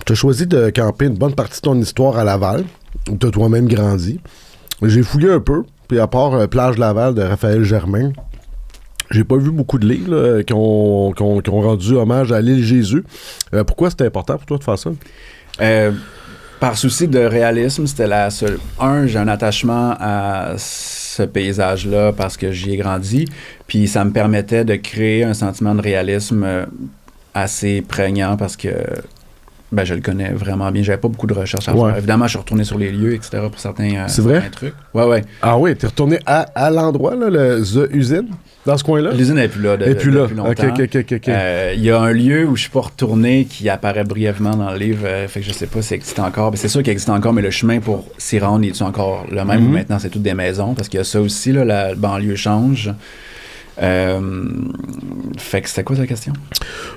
Tu as choisi de camper une bonne partie de ton histoire à Laval, où tu as toi-même grandi. J'ai fouillé un peu, puis à part Plage Laval de Raphaël Germain, j'ai pas vu beaucoup de livres là, qui ont rendu hommage à l'île Jésus. Pourquoi c'était important pour toi de faire ça? Par souci de réalisme, c'était la seule. J'ai un attachement à ce paysage-là parce que j'y ai grandi, puis ça me permettait de créer un sentiment de réalisme assez prégnant parce que je le connais vraiment bien. J'avais pas beaucoup de recherches à faire. Évidemment, je suis retourné sur les lieux, etc. pour certains trucs. Ouais. Ah oui, t'es retourné à l'endroit, là, The Usine, dans ce coin-là? L'usine n'est plus là depuis longtemps. OK. Il y a un lieu où je suis pas retourné qui apparaît brièvement dans le livre, fait que je sais pas s'il existe encore. C'est sûr qu'il existe encore, mais le chemin pour s'y rendre, il est encore le même? Maintenant, c'est toutes des maisons, parce qu'il y a ça aussi, là, la banlieue change. Fait que c'était quoi ta question?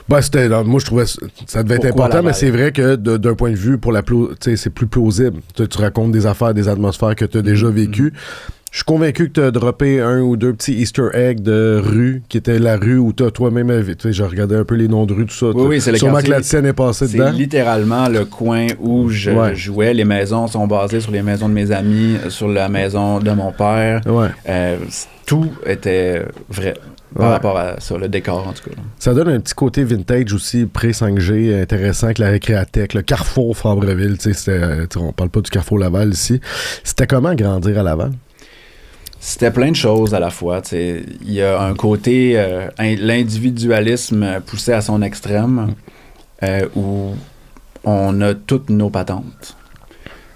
Moi je trouvais ça devait être important, mais c'est vrai que d'un point de vue c'est plus plausible. Tu racontes des affaires, des atmosphères que tu as déjà vécues. Je suis convaincu que tu as droppé un ou deux petits Easter eggs de rue, qui était la rue où tu as toi-même... j'ai regardé un peu les noms de rue, tout ça. Oui, c'est le sûrement que la tienne est passée dedans. C'est littéralement le coin où je jouais. Les maisons sont basées sur les maisons de mes amis, sur la maison de mon père. Tout était vrai par rapport à ça, le décor en tout cas. Ça donne un petit côté vintage aussi, pré-5G, intéressant avec la Récréatech, le Carrefour Fabreville. On parle pas du Carrefour Laval ici. C'était comment grandir à Laval? C'était plein de choses à la fois. Il y a un côté, l'individualisme poussé à son extrême, où on a toutes nos patentes.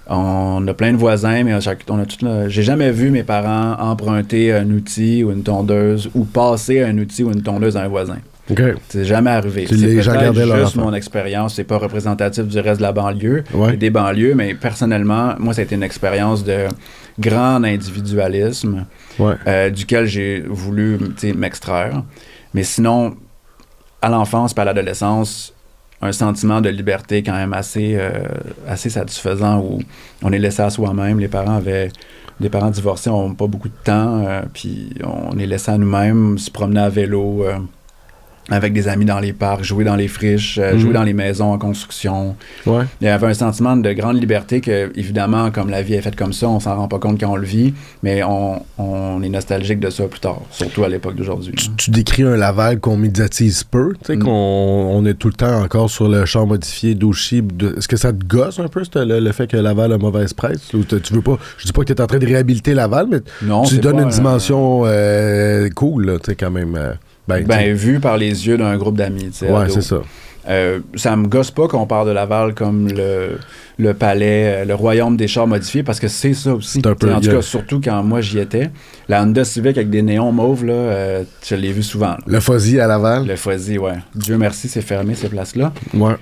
On a plein de voisins, mais on a tout. J'ai jamais vu mes parents emprunter un outil ou une tondeuse ou passer un outil ou une tondeuse à un voisin. Okay. C'est jamais arrivé. C'est peut-être juste mon expérience. C'est pas représentatif du reste de la banlieue, des banlieues, mais personnellement, moi, ça a été une expérience de grand individualisme duquel j'ai voulu m'extraire. Mais sinon, à l'enfance et à l'adolescence, un sentiment de liberté quand même assez satisfaisant où on est laissé à soi-même. Les parents divorcés n'ont pas beaucoup de temps, puis on est laissé à nous-mêmes, se promener à vélo avec des amis dans les parcs, jouer dans les friches, jouer dans les maisons en construction. Ouais. Il y avait un sentiment de grande liberté que, évidemment, comme la vie est faite comme ça, on s'en rend pas compte quand on le vit, mais on est nostalgique de ça plus tard, surtout à l'époque d'aujourd'hui. Tu décris un Laval qu'on médiatise peu, tu sais, qu'on est tout le temps encore sur le char modifié d'Oshie. Est-ce que ça te gosse un peu, le fait que Laval a mauvaise presse? Ou tu veux pas... Je dis pas que tu es en train de réhabiliter Laval, mais non, tu donnes une dimension cool, tu sais, quand même... vu par les yeux d'un groupe d'amis. Ouais, c'est ça. Ça me gosse pas qu'on parle de Laval comme le palais, le royaume des chars modifiés, parce que c'est ça aussi. En tout cas, surtout quand moi j'y étais. La Honda Civic avec des néons mauves, là, je l'ai vu souvent. Là. Le Fuzzy à Laval? Le Fuzzy, ouais. Dieu merci, c'est fermé ces places-là. Ouais.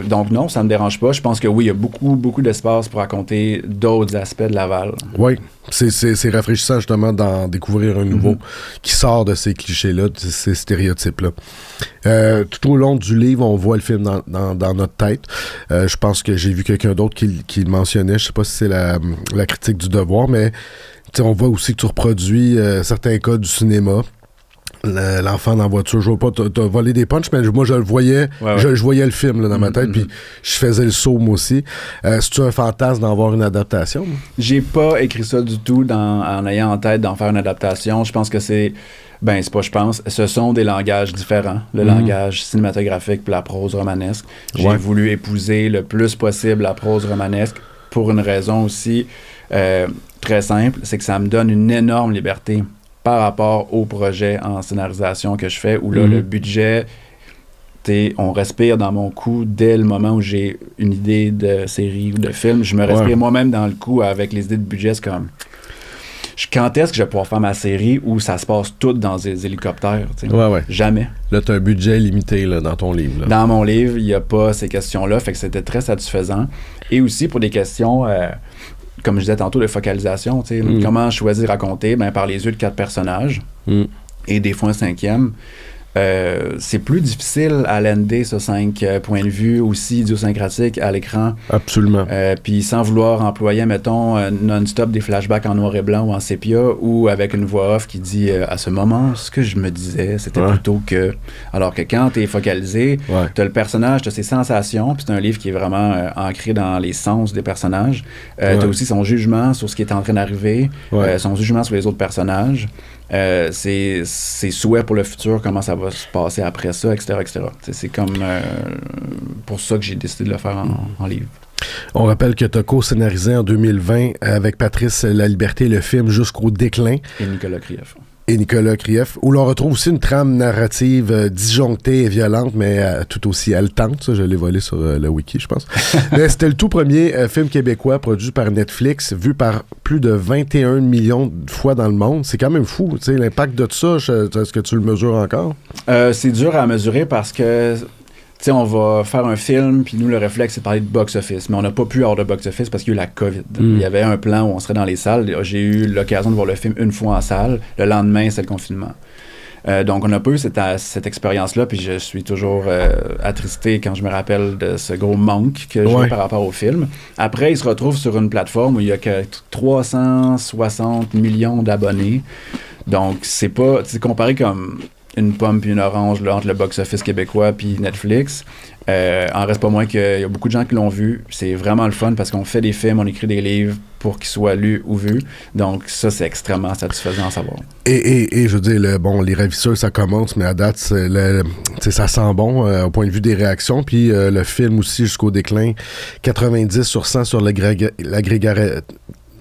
Donc non, ça me dérange pas. Je pense que oui, il y a beaucoup, beaucoup d'espace pour raconter d'autres aspects de Laval. Oui, c'est rafraîchissant justement d'en découvrir un nouveau qui sort de ces clichés-là, de ces stéréotypes-là. Tout au long du livre, on voit le film dans notre tête. Je pense que j'ai vu quelqu'un d'autre qui le mentionnait. Je sais pas si c'est la critique du Devoir, mais on voit aussi que tu reproduis certains cas du cinéma. L'enfant dans la voiture, je veux pas te voler des punchs, mais moi je le voyais, je voyais le film là, dans ma tête, puis je faisais le saut moi aussi. C'est-tu un fantasme d'en voir une adaptation? J'ai pas écrit ça du tout en ayant en tête d'en faire une adaptation. Je pense que c'est pas je pense, ce sont des langages différents, le langage cinématographique puis la prose romanesque. J'ai voulu épouser le plus possible la prose romanesque pour une raison aussi très simple, c'est que ça me donne une énorme liberté par rapport au projet en scénarisation que je fais, où là, le budget, on respire dans mon cou dès le moment où j'ai une idée de série ou de film. Je me respire moi-même dans le cou avec les idées de budget. C'est comme... Quand est-ce que je vais pouvoir faire ma série où ça se passe tout dans des hélicoptères? Jamais. Là, tu as un budget limité là, dans ton livre. Là. Dans mon livre, il n'y a pas ces questions-là, fait que c'était très satisfaisant. Et aussi pour des questions... comme je disais tantôt, de focalisation, comment choisir raconter? Par les yeux de 4 personnages, et des fois un 5e. C'est plus difficile à lander ce 5 points de vue aussi idiosyncratiques à l'écran. Absolument. Puis sans vouloir employer, mettons, non-stop des flashbacks en noir et blanc ou en sépia, ou avec une voix off qui dit à ce moment, ce que je me disais, c'était plutôt que... Alors que quand t'es focalisé, t'as le personnage, t'as ses sensations, puis c'est un livre qui est vraiment ancré dans les sens des personnages. T'as aussi son jugement sur ce qui est en train d'arriver, son jugement sur les autres personnages. Ses souhaits pour le futur, comment ça va se passer après ça, etc. C'est comme pour ça que j'ai décidé de le faire en livre. On rappelle que tu as co-scénarisé en 2020 avec Patrice Laliberté le film Jusqu'au déclin. Et Nicolas Krief, où l'on retrouve aussi une trame narrative disjonctée et violente, mais tout aussi haletante. Ça, je l'ai volé sur le wiki, je pense. Mais c'était le tout premier film québécois produit par Netflix, vu par plus de 21 millions de fois dans le monde. C'est quand même fou, tu sais, l'impact de ça. Est-ce que tu le mesures encore? C'est dur à mesurer parce que... Tu sais, on va faire un film, puis nous, le réflexe, c'est de parler de box-office. Mais on n'a pas pu avoir de box-office parce qu'il y a eu la COVID. Il y avait un plan où on serait dans les salles. J'ai eu l'occasion de voir le film une fois en salle. Le lendemain, c'est le confinement. Donc, on n'a pas eu cette expérience-là, puis je suis toujours attristé quand je me rappelle de ce gros manque que j'ai par rapport au film. Après, il se retrouve sur une plateforme où il y a que 360 millions d'abonnés. Donc, c'est pas... Tu sais, comparé comme... une pomme puis une orange là, entre le box-office québécois puis Netflix. En reste pas moins qu'il y a beaucoup de gens qui l'ont vu. C'est vraiment le fun parce qu'on fait des films, on écrit des livres pour qu'ils soient lus ou vus. Donc ça, c'est extrêmement satisfaisant à savoir. Et je veux dire, les ravisseurs, ça commence, mais à date, ça sent bon au point de vue des réactions. Puis le film aussi, Jusqu'au déclin, 90 sur 100 sur l'agrégateur...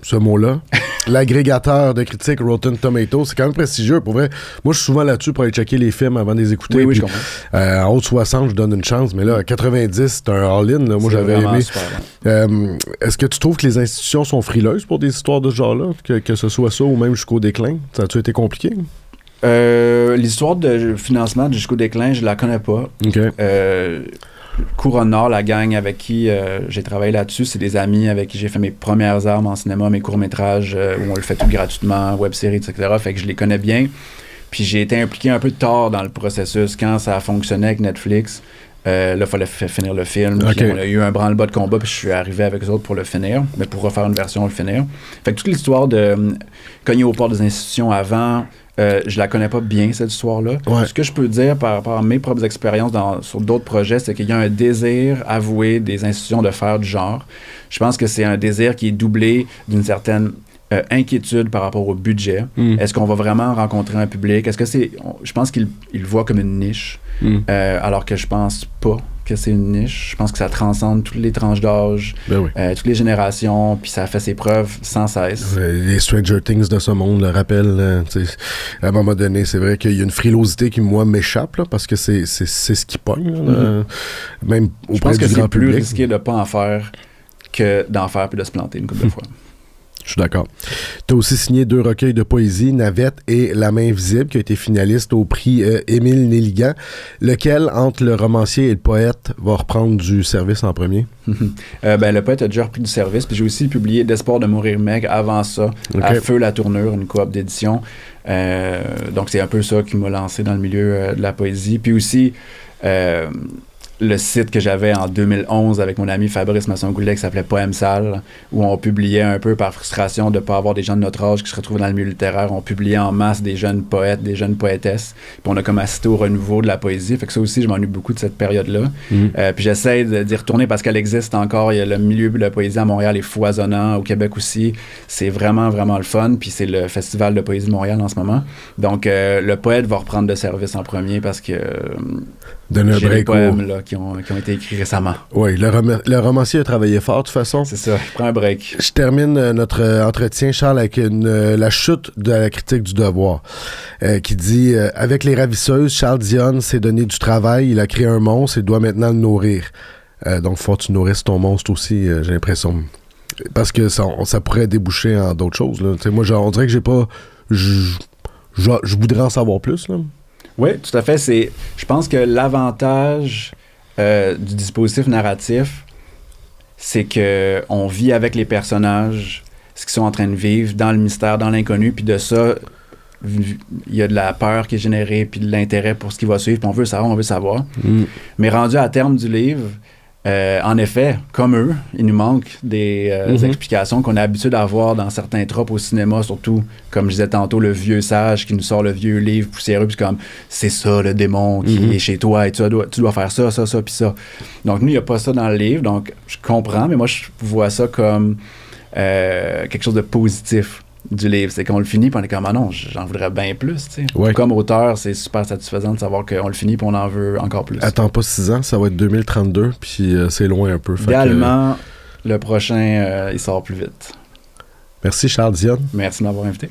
ce mot-là. L'agrégateur de critiques Rotten Tomatoes, c'est quand même prestigieux. Pour vrai, moi, je suis souvent là-dessus pour aller checker les films avant de les écouter. Oui, puis, je comprends. En haut de 60, je donne une chance, mais là, 90, c'est un all-in. Là. Moi, j'avais aimé. Est-ce que tu trouves que les institutions sont frileuses pour des histoires de ce genre-là? Que ce soit ça ou même Jusqu'au déclin? Ça a-tu été compliqué? L'histoire de financement de Jusqu'au déclin, je la connais pas. OK. Couronne Nord, la gang avec qui j'ai travaillé là-dessus, c'est des amis avec qui j'ai fait mes premières armes en cinéma, mes courts-métrages où on le fait tout gratuitement, web-séries, etc. Fait que je les connais bien. Puis j'ai été impliqué un peu tard dans le processus quand ça a fonctionné avec Netflix. Là, il fallait finir le film. Puis on a eu un branle-bas de combat, puis je suis arrivé avec eux autres pour le finir, mais pour refaire une version, le finir. Fait que toute l'histoire de cogner aux portes des institutions avant, je la connais pas bien, cette histoire-là. Ce que je peux dire par rapport à mes propres expériences sur d'autres projets, c'est qu'il y a un désir avoué des institutions de faire du genre. Je pense que c'est un désir qui est doublé d'une certaine inquiétude par rapport au budget. Est-ce qu'on va vraiment rencontrer un public? Est-ce que je pense qu'ils le voient comme une niche, alors que je pense pas que c'est une niche. Je pense que ça transcende toutes les tranches d'âge, toutes les générations, puis ça fait ses preuves sans cesse. Les Stranger Things de ce monde le rappellent. À un moment donné, c'est vrai qu'il y a une frilosité qui, moi, m'échappe, là, parce que c'est ce qui pogne, là, même auprès du grand public. Je pense que c'est plus risqué de ne pas en faire que d'en faire puis de se planter une couple de fois. Je suis d'accord. Tu as aussi signé 2 recueils de poésie, Navette et La main invisible, qui a été finaliste au prix Émile Nelligan. Lequel, entre le romancier et le poète, va reprendre du service en premier? Le poète a déjà repris du service, puis j'ai aussi publié D'espoir de mourir Meg avant ça, à Feu la tournure, une coop d'édition. Donc c'est un peu ça qui m'a lancé dans le milieu de la poésie. Puis aussi... le site que j'avais en 2011 avec mon ami Fabrice Masson-Goulet qui s'appelait Poème Sale, où on publiait un peu par frustration de ne pas avoir des gens de notre âge qui se retrouvaient dans le milieu littéraire. On publiait en masse des jeunes poètes, des jeunes poétesses. Puis on a comme assisté au renouveau de la poésie. Fait que ça aussi, je m'ennuie beaucoup de cette période-là. Puis j'essaie d'y retourner parce qu'elle existe encore. Il y a le milieu de la poésie à Montréal est foisonnant. Au Québec aussi. C'est vraiment, vraiment le fun. Puis c'est le Festival de poésie de Montréal en ce moment. Donc le poète va reprendre de service en premier parce que j'ai des poèmes là, qui ont été écrits récemment. Oui, le romancier a travaillé fort, de toute façon. C'est ça, je prends un break. Je termine notre entretien, Charles, avec la chute de la critique du Devoir, qui dit « Avec Les Ravisseuses, Charles Dionne s'est donné du travail, il a créé un monstre et doit maintenant le nourrir. » Donc, faut que tu nourrisses ton monstre aussi, j'ai l'impression. Parce que ça pourrait déboucher en d'autres choses. Là. Moi, on dirait que j'ai pas... Je voudrais en savoir plus, là. Oui, tout à fait. Je pense que l'avantage du dispositif narratif, c'est qu'on vit avec les personnages, ce qu'ils sont en train de vivre, dans le mystère, dans l'inconnu, puis de ça, il y a de la peur qui est générée, puis de l'intérêt pour ce qui va suivre, puis on veut savoir. Mais rendu à terme du livre, en effet, comme eux, il nous manque des explications qu'on a l'habitude d'avoir dans certains tropes au cinéma, surtout, comme je disais tantôt, le vieux sage qui nous sort le vieux livre poussiéreux, puis comme, c'est ça le démon qui est chez toi, et tu dois faire ça, puis ça. Donc, nous, il n'y a pas ça dans le livre, donc je comprends, mais moi, je vois ça comme quelque chose de positif du livre. C'est qu'on le finit, puis on est comme, ah non, j'en voudrais bien plus, tu sais. Comme auteur, c'est super satisfaisant de savoir qu'on le finit, puis on en veut encore plus. Attends pas 6 ans, ça va être 2032, puis c'est loin un peu. Idéalement, le prochain, il sort plus vite. Merci Charles Dionne. Merci de m'avoir invité.